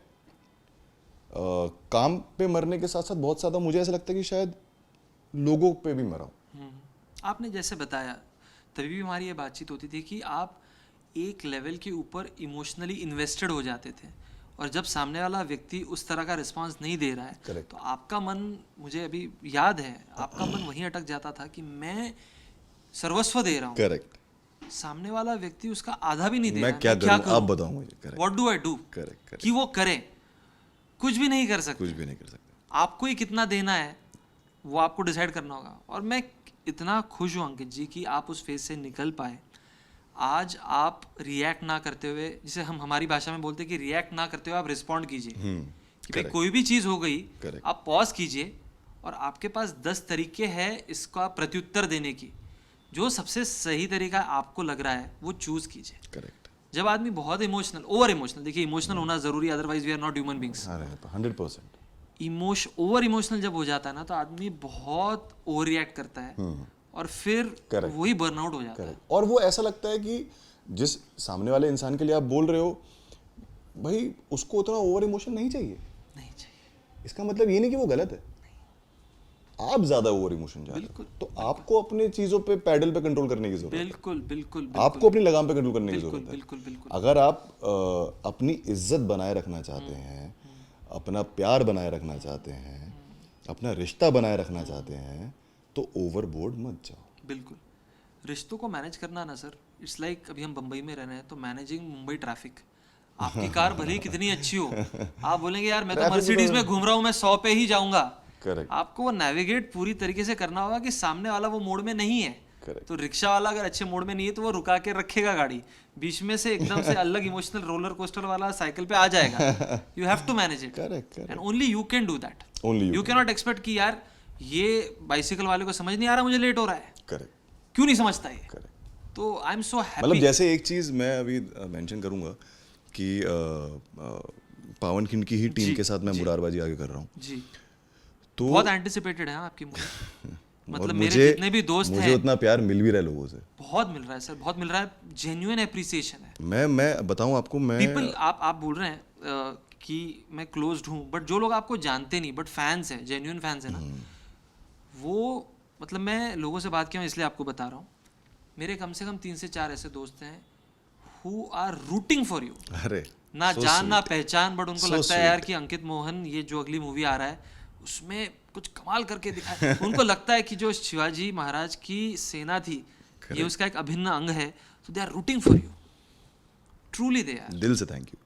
काम पे मरने के साथ साथ बहुत ज़्यादा मुझे ऐसा लगता है कि शायद लोगों पे भी मरा हूँ। आपने जैसे बताया, तभी भी हमारी ये बातचीत होती थी कि आप एक लेवल के ऊपर इमोशनली इन्वेस्टेड हो जाते थे, और जब सामने वाला व्यक्ति उस तरह का रिस्पांस नहीं दे रहा है, Correct. तो आपका मन, मुझे अभी याद है, आपका मन वहीं अटक जाता था कि मैं सर्वस्व दे रहा हूँ, करेक्ट, सामने वाला व्यक्ति उसका आधा भी नहीं दे मैं रहा, क्या मैं करूँ, आप बताओ मुझे। Correct what do I do correct, कि वो करे, कुछ भी नहीं कर सकते। कुछ भी नहीं कर सकते। आपको ही कितना देना है वो आपको डिसाइड करना होगा। और मैं इतना खुश हूँ अंकित जी कि आप उस फेज से निकल पाए। आज आप रिएक्ट ना करते हुए, जिसे हम हमारी भाषा में बोलते हैं कि रिएक्ट ना करते हुए आप रिस्पॉन्ड कीजिए कि भाई कोई भी चीज़ हो गई आप पॉज कीजिए और आपके पास 10 तरीके हैं इसका प्रत्युत्तर देने की। जो सबसे सही तरीका आपको लग रहा है वो चूज कीजिए। करेक्ट। जब आदमी बहुत इमोशनल, ओवर इमोशनल, देखिए इमोशनल होना जरूरी है, otherwise we are not human beings. 100%। Over emotional जब हो जाता है ना तो आदमी बहुत ओवर रिएक्ट करता है और फिर वही बर्नआउट हो जाता है। और वो ऐसा लगता है कि जिस सामने वाले इंसान के लिए आप बोल रहे हो भाई उसको उतना ओवर इमोशन नहीं चाहिए। नहीं चाहिए। इसका मतलब ये नहीं कि वो गलत है, आप ज्यादा ओवर इमोशन जा रहे हो, तो आपको अपने चीजों पे पैडल पे कंट्रोल करने की जरूरत है। बिल्कुल बिल्कुल। आपको अपनी लगाम पे कंट्रोल करने की जरूरत है। बिल्कुल बिल्कुल। अगर आप अपनी इज्जत बनाए रखना चाहते हैं, अपना प्यार बनाए रखना चाहते हैं, अपना रिश्ता बनाए रखना चाहते हैं, तो ओवरबोर्ड मत जाओ। बिल्कुल। रिश्तों को मैनेज करना ना सर, इट्स लाइक अभी हम बम्बई में रह रहे हैं तो मैनेजिंग मुंबई ट्रैफिक। आपकी कार भले ही कितनी अच्छी हो, आप बोलेंगे यार मैं तो मर्सिडीज में घूम रहा हूँ, मैं 100 पे ही जाऊंगा। करेक्ट। आपको वो नेविगेट पूरी तरीके से करना होगा कि सामने वाला वो मोड में नहीं है। Correct. तो रिक्शा वाला अगर अच्छे मोड में नहीं है तो वो रुका के रखेगा गाड़ी, बीच में से एकदम से अलग इमोशनल रोलर कोस्टर वाला साइकिल पे आ जाएगा। You have to manage it and only you can do that. You can not expect कि यार ये बाइसिकल वाले को समझ नहीं आ रहा मुझे लेट हो रहा है। करेक्ट। क्यों नहीं समझता ये? करेक्ट। तो आई एम सो हैप्पी। मतलब जैसे एक चीज मैं अभी मेंशन करूंगा कि पावन खिंड की ही टीम के साथ मैं मुरारबाजी आगे कर रहा हूँ जी। तो बहुत एंटिसिपेटेड है आपकी मूवी। मतलब मेरे मुझे जितने भी दोस्त हैं, मुझे उतना प्यार मिल भी रहा है लोगों से, बहुत मिल रहा है सर, बहुत मिल रहा है। जेन्युइन एप्रिसिएशन है। मैं बताऊं आपको, मैं पीपल आप बोल रहे हैं कि मैं क्लोज्ड हूँ, बट जो लोग आपको जानते नहीं बट फैंस हैं, जेन्युइन फैंस हैं ना, वो मतलब मैं लोगों से बात किया हूँ इसलिए आपको बता रहा हूँ। मेरे कम से कम 3 से 4 ऐसे दोस्त हैं who are rooting for you. अरे ना जान ना पहचान, बट उनको So लगता है यार कि अंकित मोहन ये जो अगली मूवी आ रहा है उसमें कुछ कमाल करके दिखाए। उनको लगता है कि जो शिवाजी महाराज की सेना थी ये उसका एक अभिन्न अंग है, तो they are rooting for you. Truly they are. दिल से थैंक यू।